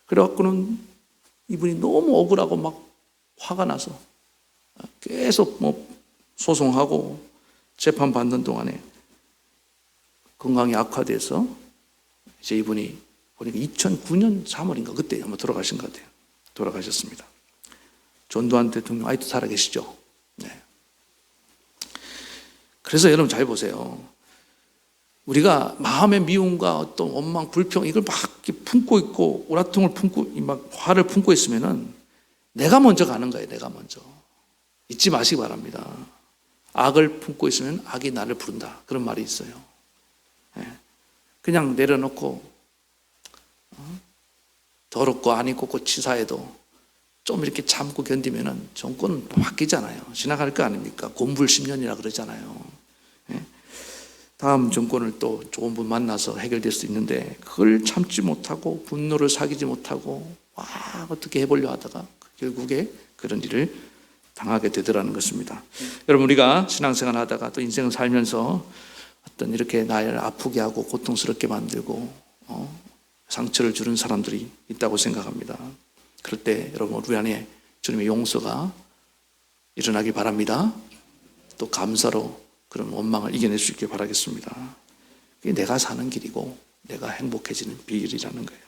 그래갖고는 이분이 너무 억울하고 막 화가 나서 계속 뭐 소송하고 재판 받는 동안에 건강이 악화돼서 이제 이분이 보니까 2009년 3월인가 그때 아마 돌아가신 것 같아요. 돌아가셨습니다. 전두환 대통령 아직도 살아계시죠? 네. 그래서 여러분 잘 보세요. 우리가 마음의 미움과 어떤 원망, 불평 이걸 막 품고 있고 오라통을 품고 막 화를 품고 있으면은 내가 먼저 가는 거예요. 내가 먼저. 잊지 마시기 바랍니다. 악을 품고 있으면 악이 나를 부른다. 그런 말이 있어요. 그냥 내려놓고 더럽고 안 입고 치사해도 좀 이렇게 참고 견디면은 정권은 바뀌잖아요. 지나갈 거 아닙니까? 곤불 10년이라 그러잖아요. 다음 정권을 또 좋은 분 만나서 해결될 수 있는데 그걸 참지 못하고 분노를 사귀지 못하고 와 어떻게 해보려 하다가 결국에 그런 일을 당하게 되더라는 것입니다. 여러분 우리가 신앙생활 하다가 또 인생을 살면서 어떤 이렇게 나를 아프게 하고 고통스럽게 만들고 상처를 주는 사람들이 있다고 생각합니다. 그럴 때 여러분 우리 안에 주님의 용서가 일어나기 바랍니다. 또 감사로 그런 원망을 이겨낼 수 있길 바라겠습니다. 그게 내가 사는 길이고 내가 행복해지는 비결이라는 거예요.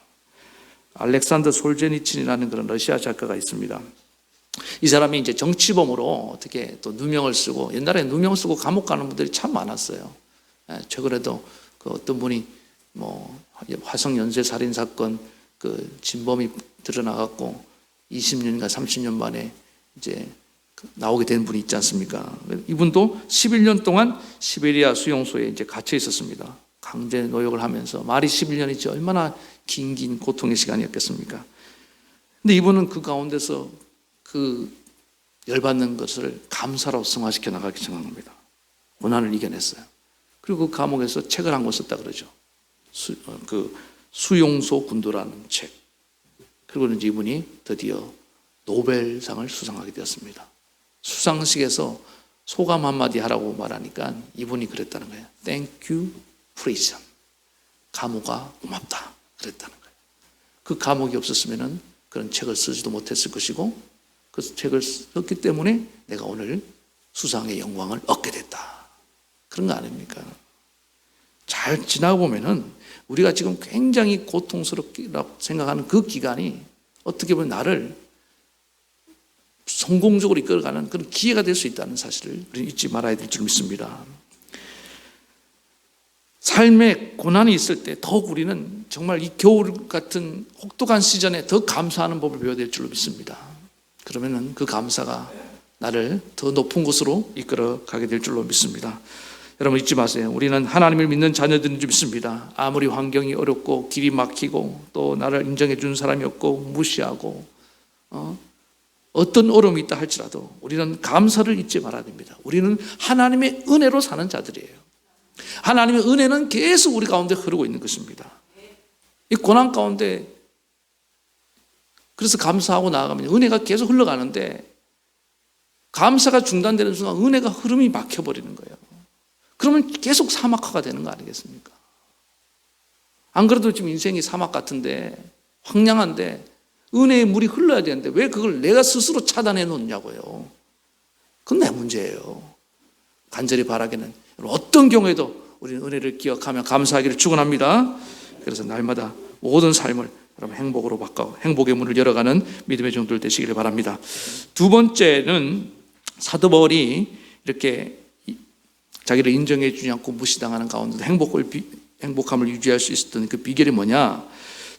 알렉산더 솔제니친이라는 그런 러시아 작가가 있습니다. 이 사람이 이제 정치범으로 어떻게 또 누명을 쓰고 옛날에 누명 쓰고 감옥 가는 분들이 참 많았어요. 최근에도 그 어떤 분이 뭐 화성 연쇄 살인 사건 그 진범이 드러나갖고 20년인가 30년 만에 이제 나오게 된 분이 있지 않습니까? 이분도 11년 동안 시베리아 수용소에 이제 갇혀 있었습니다. 강제 노역을 하면서 말이 11년이지 얼마나 긴 고통의 시간이었겠습니까? 근데 이분은 그 가운데서 그 열받는 것을 감사로 승화시켜 나가기 생각합니다. 고난을 이겨냈어요. 그리고 그 감옥에서 책을 한 권 썼다 그러죠. 수용소 군도라는 책. 그리고 이제 이분이 드디어 노벨상을 수상하게 되었습니다. 수상식에서 소감 한마디 하라고 말하니까 이분이 그랬다는 거예요. Thank you, prison. 감옥아 고맙다. 그랬다는 거예요. 그 감옥이 없었으면 그런 책을 쓰지도 못했을 것이고 그 책을 썼기 때문에 내가 오늘 수상의 영광을 얻게 됐다. 그런 거 아닙니까? 잘 지나고 보면은 우리가 지금 굉장히 고통스럽다고 생각하는 그 기간이 어떻게 보면 나를 성공적으로 이끌어가는 그런 기회가 될 수 있다는 사실을 잊지 말아야 될 줄 믿습니다. 삶에 고난이 있을 때 더욱 우리는 정말 이 겨울 같은 혹독한 시즌에 더 감사하는 법을 배워야 될 줄 믿습니다. 그러면은 그 감사가 나를 더 높은 곳으로 이끌어가게 될 줄로 믿습니다. 여러분 잊지 마세요. 우리는 하나님을 믿는 자녀들인 줄 믿습니다. 아무리 환경이 어렵고 길이 막히고 또 나를 인정해 주는 사람이 없고 무시하고 어떤 어려움이 있다 할지라도 우리는 감사를 잊지 말아야 됩니다. 우리는 하나님의 은혜로 사는 자들이에요. 하나님의 은혜는 계속 우리 가운데 흐르고 있는 것입니다. 이 고난 가운데 그래서 감사하고 나아가면 은혜가 계속 흘러가는데 감사가 중단되는 순간 은혜가 흐름이 막혀버리는 거예요. 그러면 계속 사막화가 되는 거 아니겠습니까? 안 그래도 지금 인생이 사막 같은데 황량한데 은혜의 물이 흘러야 되는데 왜 그걸 내가 스스로 차단해 놓냐고요. 그건 내 문제예요. 간절히 바라기는 어떤 경우에도 우리는 은혜를 기억하며 감사하기를 축원합니다. 그래서 날마다 모든 삶을 여러분 행복으로 바꿔 행복의 문을 열어가는 믿음의 종들 되시기를 바랍니다. 두 번째는 사도 바울이 이렇게 자기를 인정해 주지 않고 무시당하는 가운데도 행복함을 유지할 수 있었던 그 비결이 뭐냐?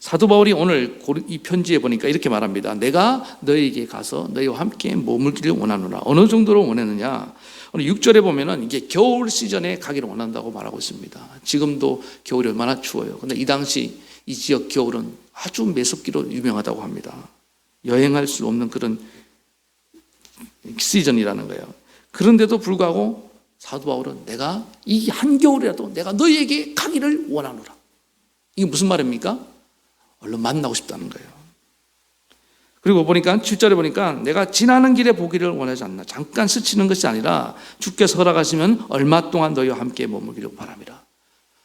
사도 바울이 오늘 이 편지에 보니까 이렇게 말합니다. 내가 너에게 가서 너희와 함께 머물기를 원하노라. 어느 정도로 원했느냐? 오늘 6절에 보면은 이게 겨울 시즌에 가기를 원한다고 말하고 있습니다. 지금도 겨울이 얼마나 추워요. 근데 이 당시 이 지역 겨울은 아주 매섭기로 유명하다고 합니다. 여행할 수 없는 그런 시즌이라는 거예요. 그런데도 불구하고 사도 바울은 내가 이 한겨울이라도 내가 너희에게 가기를 원하노라. 이게 무슨 말입니까? 얼른 만나고 싶다는 거예요. 그리고 보니까 7절에 보니까 내가 지나는 길에 보기를 원하지 않나. 잠깐 스치는 것이 아니라 주께서 허락하시면 얼마 동안 너희와 함께 머물기를 바랍니다.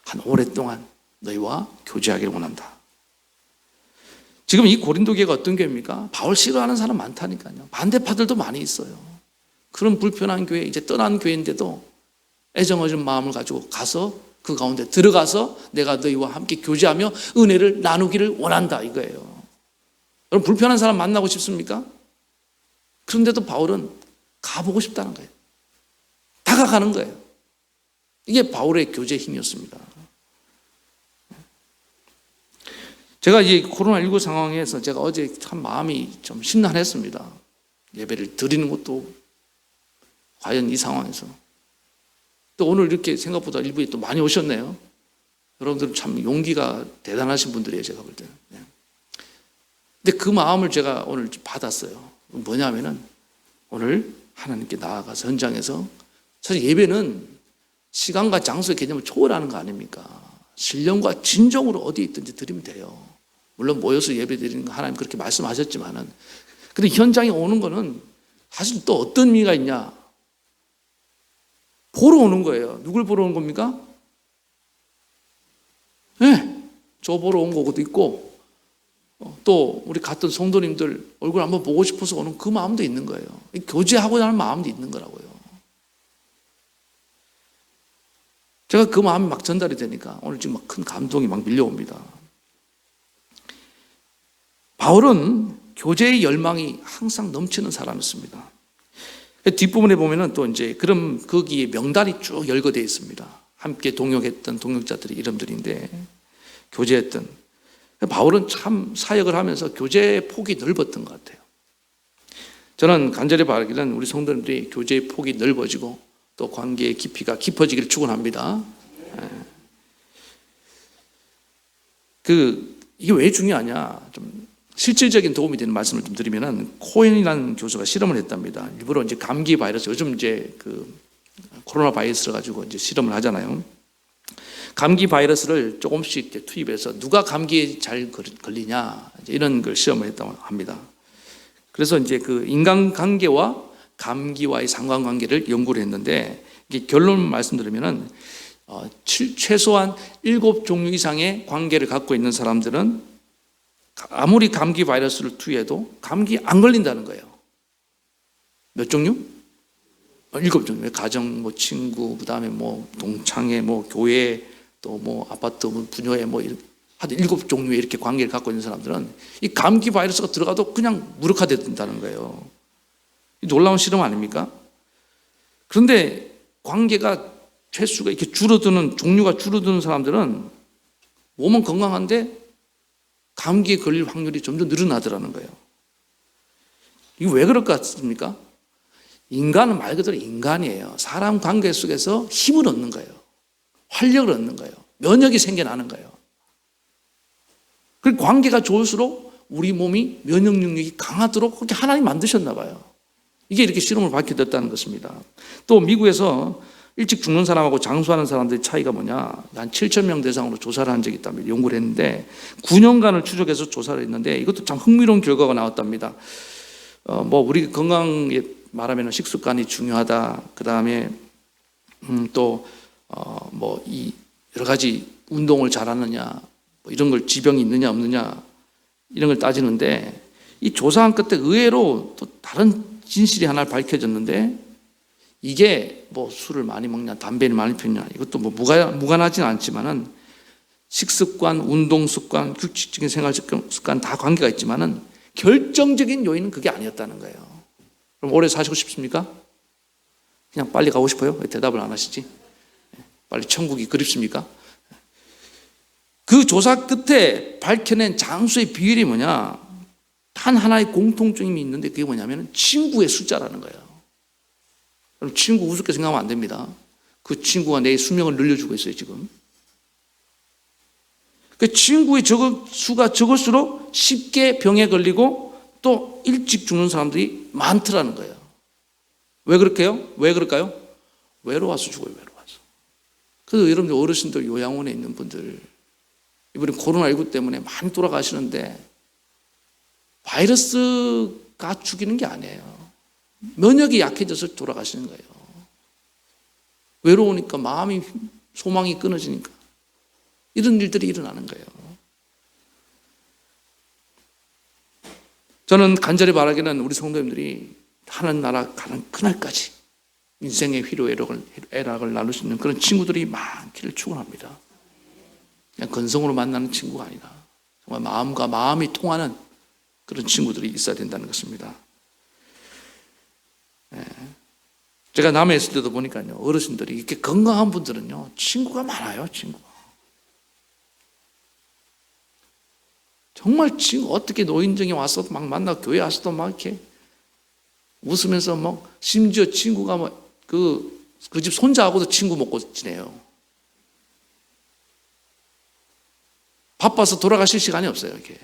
한 오랫동안 너희와 교제하기를 원한다. 지금 이 고린도 교회가 어떤 교회입니까? 바울 싫어하는 사람 많다니까요. 반대파들도 많이 있어요. 그런 불편한 교회, 이제 떠난 교회인데도 애정어준 마음을 가지고 가서 그 가운데 들어가서 내가 너희와 함께 교제하며 은혜를 나누기를 원한다 이거예요. 여러분 불편한 사람 만나고 싶습니까? 그런데도 바울은 가보고 싶다는 거예요. 다가가는 거예요. 이게 바울의 교제 힘이었습니다. 제가 이 코로나19 상황에서 제가 어제 참 마음이 좀 심란했습니다. 예배를 드리는 것도 과연 이 상황에서. 또 오늘 이렇게 생각보다 일부에 또 많이 오셨네요. 여러분들은 참 용기가 대단하신 분들이에요, 제가 볼 때는. 근데 그 마음을 제가 오늘 받았어요. 뭐냐면은 오늘 하나님께 나아가서 현장에서 사실 예배는 시간과 장소의 개념을 초월하는 거 아닙니까? 신령과 진정으로 어디 있든지 드리면 돼요. 물론 모여서 예배 드리는 거 하나님 그렇게 말씀하셨지만은 근데 현장에 오는 거는 사실 또 어떤 의미가 있냐? 보러 오는 거예요. 누굴 보러 오는 겁니까? 네, 저 보러 온 거도 있고 또 우리 같은 성도님들 얼굴 한번 보고 싶어서 오는 그 마음도 있는 거예요. 교제하고자 하는 마음도 있는 거라고요. 제가 그 마음이 막 전달이 되니까 오늘 지금 막 큰 감동이 막 밀려옵니다. 바울은 교제의 열망이 항상 넘치는 사람이었습니다. 뒷부분에 보면은 또 이제 그럼 거기에 명단이 쭉 열거되어 있습니다. 함께 동역했던 동역자들의 이름들인데 교제했던 바울은 참 사역을 하면서 교제의 폭이 넓었던 것 같아요. 저는 간절히 바라기는 우리 성도님들이 교제의 폭이 넓어지고 또 관계의 깊이가 깊어지기를 축원합니다. 이게 왜 중요하냐? 좀 실질적인 도움이 되는 말씀을 좀 드리면은 코엔이라는 교수가 실험을 했답니다. 일부러 이제 감기 바이러스 요즘 이제 그 코로나 바이러스를 가지고 이제 실험을 하잖아요. 감기 바이러스를 조금씩 이제 투입해서 누가 감기에 잘 걸리냐 이런 걸 시험을 했다고 합니다. 그래서 이제 그 인간관계와 감기와의 상관관계를 연구를 했는데 이게 결론 말씀드리면은 최소한 7종류 이상의 관계를 갖고 있는 사람들은 아무리 감기 바이러스를 투여해도 감기 안 걸린다는 거예요. 몇 종류? 7종류. 가정, 뭐 친구, 그다음에 뭐 동창회, 뭐 교회, 또 뭐 아파트 분야에 뭐 하여튼 7종류의 이렇게 관계를 갖고 있는 사람들은 이 감기 바이러스가 들어가도 그냥 무력화된다는 거예요. 놀라운 실험 아닙니까? 그런데 관계가 횟수가 이렇게 줄어드는 종류가 줄어드는 사람들은 몸은 건강한데 감기에 걸릴 확률이 점점 늘어나더라는 거예요. 이게 왜 그럴 것 같습니까? 인간은 말 그대로 인간이에요. 사람 관계 속에서 힘을 얻는 거예요. 활력을 얻는 거예요. 면역이 생겨나는 거예요. 그 관계가 좋을수록 우리 몸이 면역 능력이 강하도록 그렇게 하나님 만드셨나 봐요. 이게 이렇게 실험을 밝혀졌다는 것입니다. 또 미국에서 일찍 죽는 사람하고 장수하는 사람들의 차이가 뭐냐? 한 7,000명 대상으로 조사를 한 적이 있답니다. 연구를 했는데 9년간을 추적해서 조사를 했는데 이것도 참 흥미로운 결과가 나왔답니다. 우리 건강에 말하면 식습관이 중요하다. 그 다음에 이 여러 가지 운동을 잘하느냐, 이런 걸 지병이 있느냐 없느냐 이런 걸 따지는데 이 조사한 끝에 의외로 또 다른 진실이 하나 밝혀졌는데 이게 뭐 술을 많이 먹냐, 담배를 많이 피우냐 이것도 뭐 무관하지는 않지만은 식습관, 운동 습관, 규칙적인 생활 습관 다 관계가 있지만은 결정적인 요인은 그게 아니었다는 거예요. 그럼 오래 사시고 싶습니까? 그냥 빨리 가고 싶어요? 왜 대답을 안 하시지? 빨리 천국이 그립습니까? 그 조사 끝에 밝혀낸 장수의 비율이 뭐냐? 단 하나의 공통점이 있는데 그게 뭐냐면 친구의 숫자라는 거예요. 그럼 친구 우습게 생각하면 안 됩니다. 그 친구가 내 수명을 늘려주고 있어요, 지금. 그 친구의 수가 적을수록 쉽게 병에 걸리고 또 일찍 죽는 사람들이 많더라는 거예요. 왜 그럴까요? 외로워서 죽어요, 외로워서. 그래서 여러분들 어르신들 요양원에 있는 분들 이번에 코로나19 때문에 많이 돌아가시는데 바이러스가 죽이는 게 아니에요. 면역이 약해져서 돌아가시는 거예요. 외로우니까 마음이 소망이 끊어지니까 이런 일들이 일어나는 거예요. 저는 간절히 바라기는 우리 성도님들이 하나님 나라 가는 그날까지 인생의 희로애락을 나눌 수 있는 그런 친구들이 많기를 축원합니다. 그냥 건성으로 만나는 친구가 아니라 정말 마음과 마음이 통하는 그런 친구들이 있어야 된다는 것입니다. 제가 남해 있을 때도 보니까요, 어르신들이 이렇게 건강한 분들은요 친구가 많아요. 친구가 정말 친구, 어떻게 노인정에 와서 막 만나 교회 와서도 막 이렇게 웃으면서 막 심지어 친구가 뭐 그 집 손자하고도 친구 먹고 지내요. 바빠서 돌아가실 시간이 없어요. 이렇게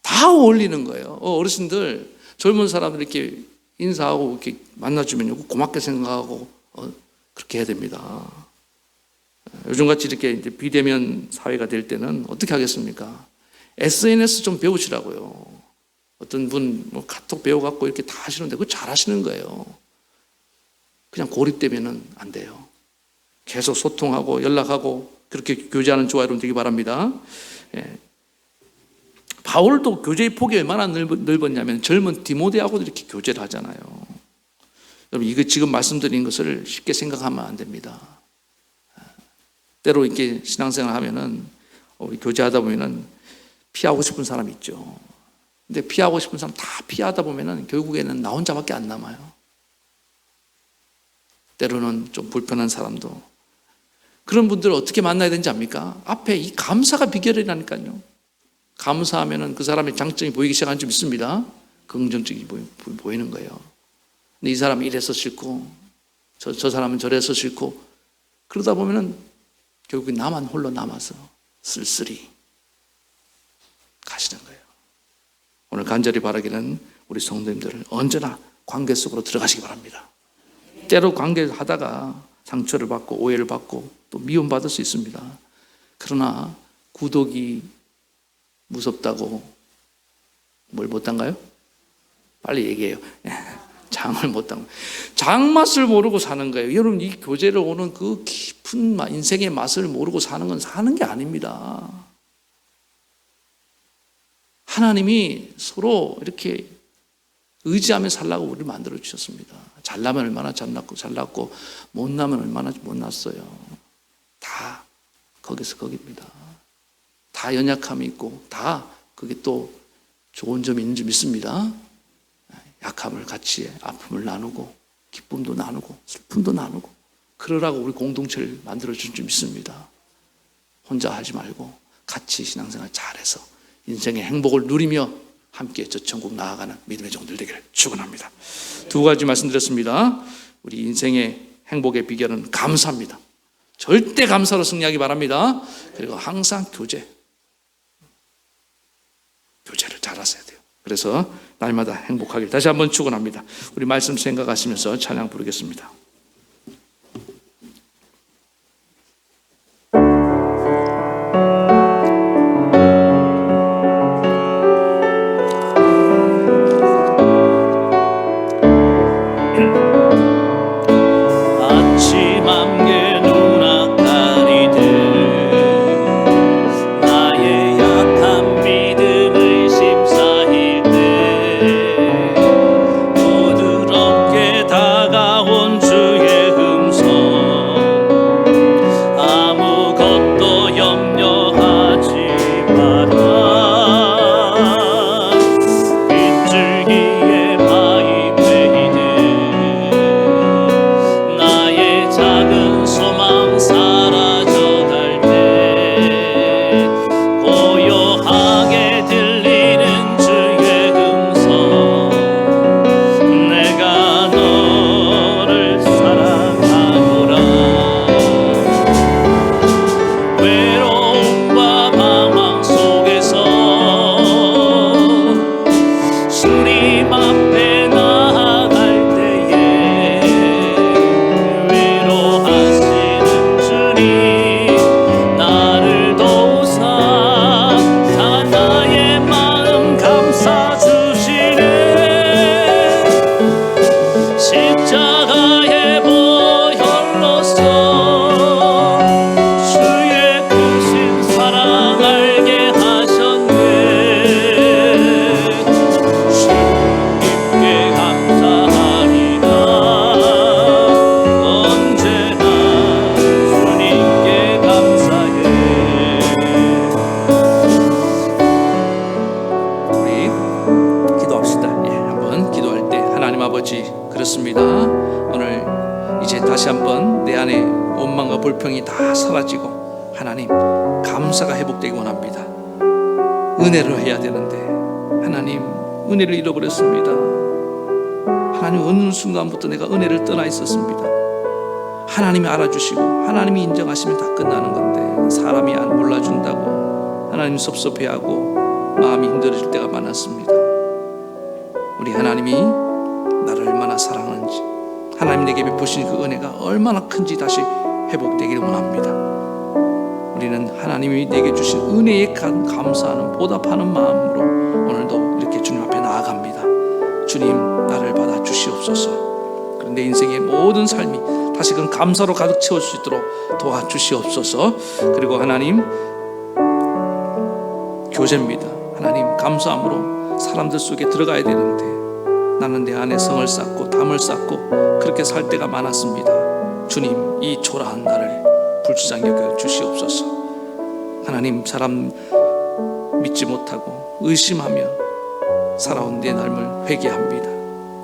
다 어울리는 거예요. 어르신들, 젊은 사람들 이렇게 인사하고 이렇게 만나주면 고맙게 생각하고 그렇게 해야 됩니다. 요즘같이 이렇게 이제 비대면 사회가 될 때는 어떻게 하겠습니까? SNS 좀 배우시라고요. 어떤 분 뭐 카톡 배워갖고 이렇게 다 하시는데 그거 잘 하시는 거예요. 그냥 고립되면은 안 돼요. 계속 소통하고 연락하고 그렇게 교제하는 저와 여러분 되기 바랍니다. 예. 바울도 교제의 폭이 얼마나 넓었냐면 젊은 디모데하고도 이렇게 교제를 하잖아요. 여러분 이거 지금 말씀드린 것을 쉽게 생각하면 안 됩니다. 때로 이렇게 신앙생활 하면은 우리 교제하다 보면은 피하고 싶은 사람이 있죠. 근데 피하고 싶은 사람 다 피하다 보면은 결국에는 나 혼자밖에 안 남아요. 때로는 좀 불편한 사람도. 그런 분들을 어떻게 만나야 되는지 압니까? 앞에 이 감사가 비결이라니까요. 감사하면은 그 사람의 장점이 보이기 시작한 좀 있습니다. 긍정적이 보이는 거예요. 근데 이 사람은 이래서 싫고 저 사람은 저래서 싫고 그러다 보면은 결국 나만 홀로 남아서 쓸쓸히 가시는 거예요. 오늘 간절히 바라기는 우리 성도님들을 언제나 관계 속으로 들어가시기 바랍니다. 때로 관계를 하다가 상처를 받고 오해를 받고 또 미움받을 수 있습니다. 그러나 구독이 무섭다고 뭘 못한가요? 빨리 얘기해요. 장을 못한 장맛을 모르고 사는 거예요. 여러분 이 교제를 오는 그 깊은 인생의 맛을 모르고 사는 건 사는 게 아닙니다. 하나님이 서로 이렇게 의지하며 살라고 우리를 만들어 주셨습니다. 잘나면 얼마나 잘났고 못나면 얼마나 못났어요. 다 거기서 거기입니다. 다 연약함이 있고 다 그게 또 좋은 점이 있는 줄 믿습니다. 약함을 같이 아픔을 나누고 기쁨도 나누고 슬픔도 나누고 그러라고 우리 공동체를 만들어준 줄 믿습니다. 혼자 하지 말고 같이 신앙생활 잘해서 인생의 행복을 누리며 함께 저 천국 나아가는 믿음의 종들 되기를 축원합니다. 두 가지 말씀드렸습니다. 우리 인생의 행복의 비결은 감사입니다. 절대 감사로 승리하기 바랍니다. 그리고 항상 교제를 잘하셔야 돼요. 그래서 날마다 행복하길 다시 한번 축원합니다. 우리 말씀 생각하시면서 찬양 부르겠습니다. 부드럽게 다가온 주 아버지, 그렇습니다. 오늘 이제 다시 한번 내 안에 원망과 불평이 다 사라지고 하나님 감사가 회복되기 원합니다. 은혜로 해야 되는데 하나님 은혜를 잃어버렸습니다. 하나님 어느 순간부터 내가 은혜를 떠나 있었습니다. 하나님이 알아주시고 하나님이 인정하시면 다 끝나는 건데 사람이 안 몰라준다고 하나님 섭섭해하고 마음이 힘들어질 때가 많았습니다. 우리 하나님이 나를 얼마나 사랑하는지, 하나님 내게 베푸신 그 은혜가 얼마나 큰지 다시 회복되기를 원합니다. 우리는 하나님이 내게 주신 은혜에 감사하는 보답하는 마음으로 오늘도 이렇게 주님 앞에 나아갑니다. 주님, 나를 받아 주시옵소서. 내 인생의 모든 삶이 다시금 감사로 가득 채울 수 있도록 도와주시옵소서. 그리고 하나님, 교제입니다. 하나님, 감사함으로 사람들 속에 들어가야 되는데 나는 내 안에 성을 쌓고 담을 쌓고 그렇게 살 때가 많았습니다. 주님, 이 초라한 나를 불쌍히 여겨 주시옵소서. 하나님, 사람 믿지 못하고 의심하며 살아온 내 삶을 회개합니다.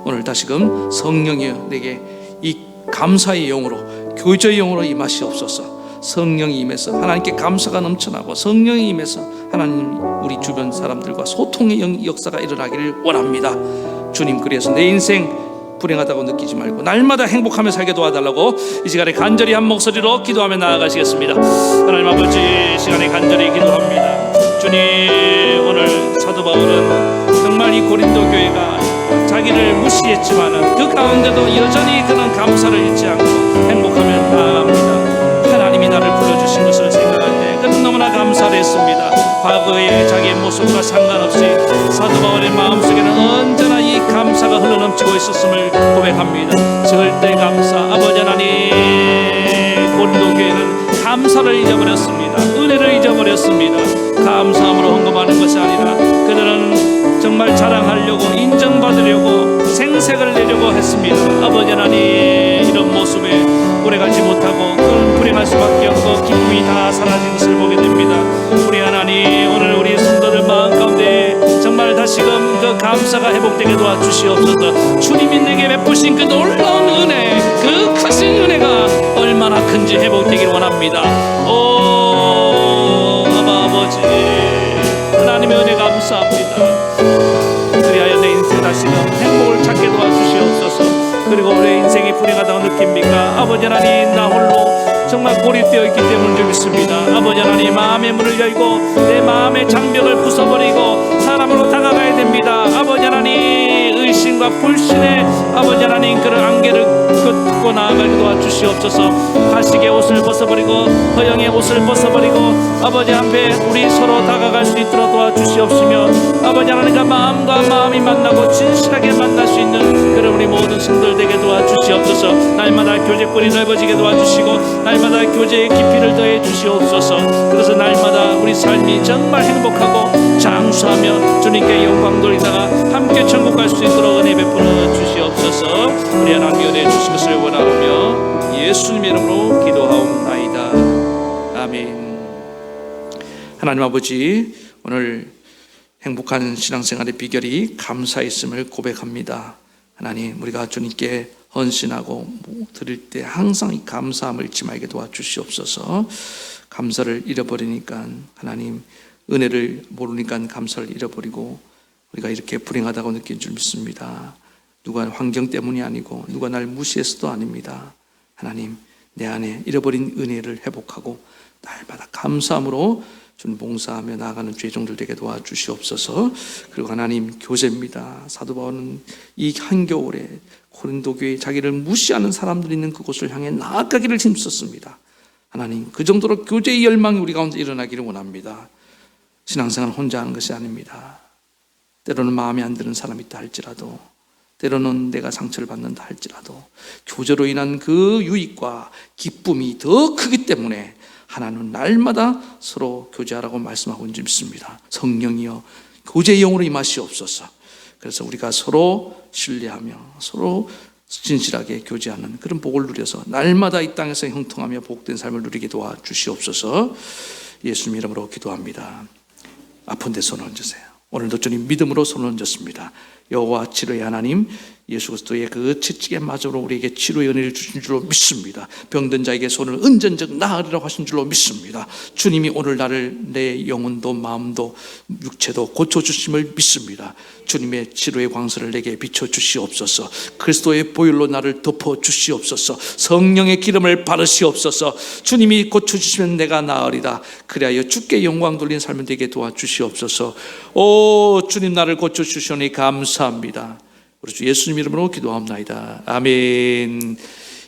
오늘 다시금 성령이여 내게 이 감사의 영으로, 교제의 영으로 임하시옵소서. 성령이 임해서 하나님께 감사가 넘쳐나고 성령이 임해서 하나님 우리 주변 사람들과 소통의 역사가 일어나기를 원합니다. 주님, 그래서 내 인생 불행하다고 느끼지 말고 날마다 행복하며 살게 도와달라고 이 시간에 간절히 한 목소리로 기도하며 나아가시겠습니다. 하나님 아버지, 시간에 간절히 기도합니다. 주님, 오늘 사도 바울은 정말 이 고린도 교회가 자기를 무시했지만 그 가운데도 여전히 그는 감사를 잃지 않고 행복하며 나아갑니다. 하나님이 나를 불러주신 것을 생각할 때 그는 너무나 감사를 했습니다. 과거의 자기의 모습과 상관없이 사도 바울의 마음속에는 언제나 이 감사가 흘러넘치고 있었음을 고백합니다. 절대 감사. 아버지 하나님, 고린도 교회는 감사를 잊어버렸습니다. 은혜를 잊어버렸습니다. 감사함으로 헌금하는 것이 아니라 그들은 정말 자랑하려고 인정받으려고 생색을 내려고 했습니다. 아버지 하나님, 이런 모습에 오래가지 못하고 그는 불행할 수밖에 없고 기쁨이 다 사라진 것을 보게 됩니다. 우리 하나님, 오늘 우리 성도들 마음 가운데 정말 다시금 그 감사가 회복되게 도와주시옵소서. 주님이 내게 베푸신 그 놀라운 은혜, 그 크신 은혜가 얼마나 큰지 회복되길 원합니다. 오 아버지, 하나님의 은혜 감사합니다. 그리하여 내 인생 다시금 행복을 찾게 도와주시옵소서. 그리고 내 인생이 불행하다고 느낍니까? 아버지 하나님, 나 홀로 정말 고립되어 있기 때문인 줄 믿습니다. 아버지 하나님, 마음의 문을 열고 내 마음의 장벽을 부숴버리고 사람으로 다가가야 됩니다. 아버지 하나님, 의심과 불신의 아버지 하나님 그런 안개를 긋고 나아가게 도와주시옵소서. 가식의 옷을 벗어버리고 허영의 옷을 벗어버리고 아버지 앞에 우리 서로 다가갈 수 있도록 도와주시옵시며 아버지 하나님과 마음과 마음이 만나고 진실하게 만날 수 있는 그런 우리 모든 성도들 되게 도와주시옵소서. 날마다 교제권이 넓어지게 도와주시고 날마다 교제의 깊이를 더해 주시옵소서. 그래서 날마다 우리 삶이 정말 행복하고 장수하며 주님께 영광 돌리다가 함께 천국 갈 수 있도록 은혜 베풀어 주시옵소서. 우리 하나님 은혜 주신 것을 원하오며 예수님의 이름으로 기도하옵나이다. 아멘. 하나님 아버지, 오늘 행복한 신앙생활의 비결이 감사있음을 고백합니다. 하나님, 우리가 주님께 헌신하고 드릴 때 항상 이 감사함을 잊지 말게 도와주시옵소서. 감사를 잃어버리니까 하나님, 은혜를 모르니까 감사를 잃어버리고 우리가 이렇게 불행하다고 느낀 줄 믿습니다. 누가 환경 때문이 아니고 누가 날 무시해서도 아닙니다. 하나님, 내 안에 잃어버린 은혜를 회복하고 날마다 감사함으로 주님 봉사하며 나아가는 죄종들 되게 도와주시옵소서. 그리고 하나님, 교제입니다. 사도 바울은 이 한겨울에 고린도 교회에 자기를 무시하는 사람들이 있는 그곳을 향해 나아가기를 힘썼습니다. 하나님, 그 정도로 교제의 열망이 우리 가운데 일어나기를 원합니다. 신앙생활 혼자 하는 것이 아닙니다. 때로는 마음에 안 드는 사람이 있다 할지라도, 때로는 내가 상처를 받는다 할지라도 교제로 인한 그 유익과 기쁨이 더 크기 때문에 하나님은 날마다 서로 교제하라고 말씀하고 있는 줄 믿습니다. 성령이여 교제의 영으로 임하시옵소서. 그래서 우리가 서로 신뢰하며 서로 진실하게 교제하는 그런 복을 누려서 날마다 이 땅에서 형통하며 복된 삶을 누리게 도와주시옵소서. 예수님 이름으로 기도합니다. 아픈 데 손을 얹으세요. 오늘도 주님 믿음으로 손을 얹었습니다. 여호와 치료의 하나님, 예수 그리스도의 그 채찍의 마저로 우리에게 치료의 은혜를 주신 줄로 믿습니다. 병든 자에게 손을 은전적 나으리라고 하신 줄로 믿습니다. 주님이 오늘 나를 내 영혼도 마음도 육체도 고쳐주심을 믿습니다. 주님의 치료의 광선을 내게 비춰주시옵소서. 그리스도의 보혈로 나를 덮어주시옵소서. 성령의 기름을 바르시옵소서. 주님이 고쳐주시면 내가 나으리다. 그리하여 주께 영광 돌린 삶을 되게 도와주시옵소서. 오 주님, 나를 고쳐주시오니 감사합니다. 우리 주 예수님 이름으로 기도합나이다. 아멘.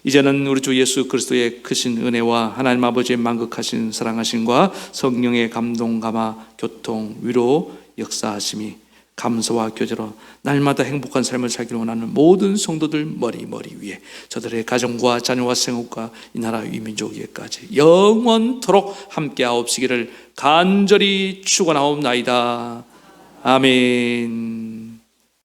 이제는 우리 주 예수 그리스도의 크신 은혜와 하나님 아버지의 만극하신 사랑하심과 성령의 감동, 감화, 교통, 위로, 역사하심이 감사와 교제로 날마다 행복한 삶을 살기를 원하는 모든 성도들 머리 위에, 저들의 가정과 자녀와 생업과 이 나라 위민족 위에까지 영원토록 함께하옵시기를 간절히 축원하옵나이다. 아멘.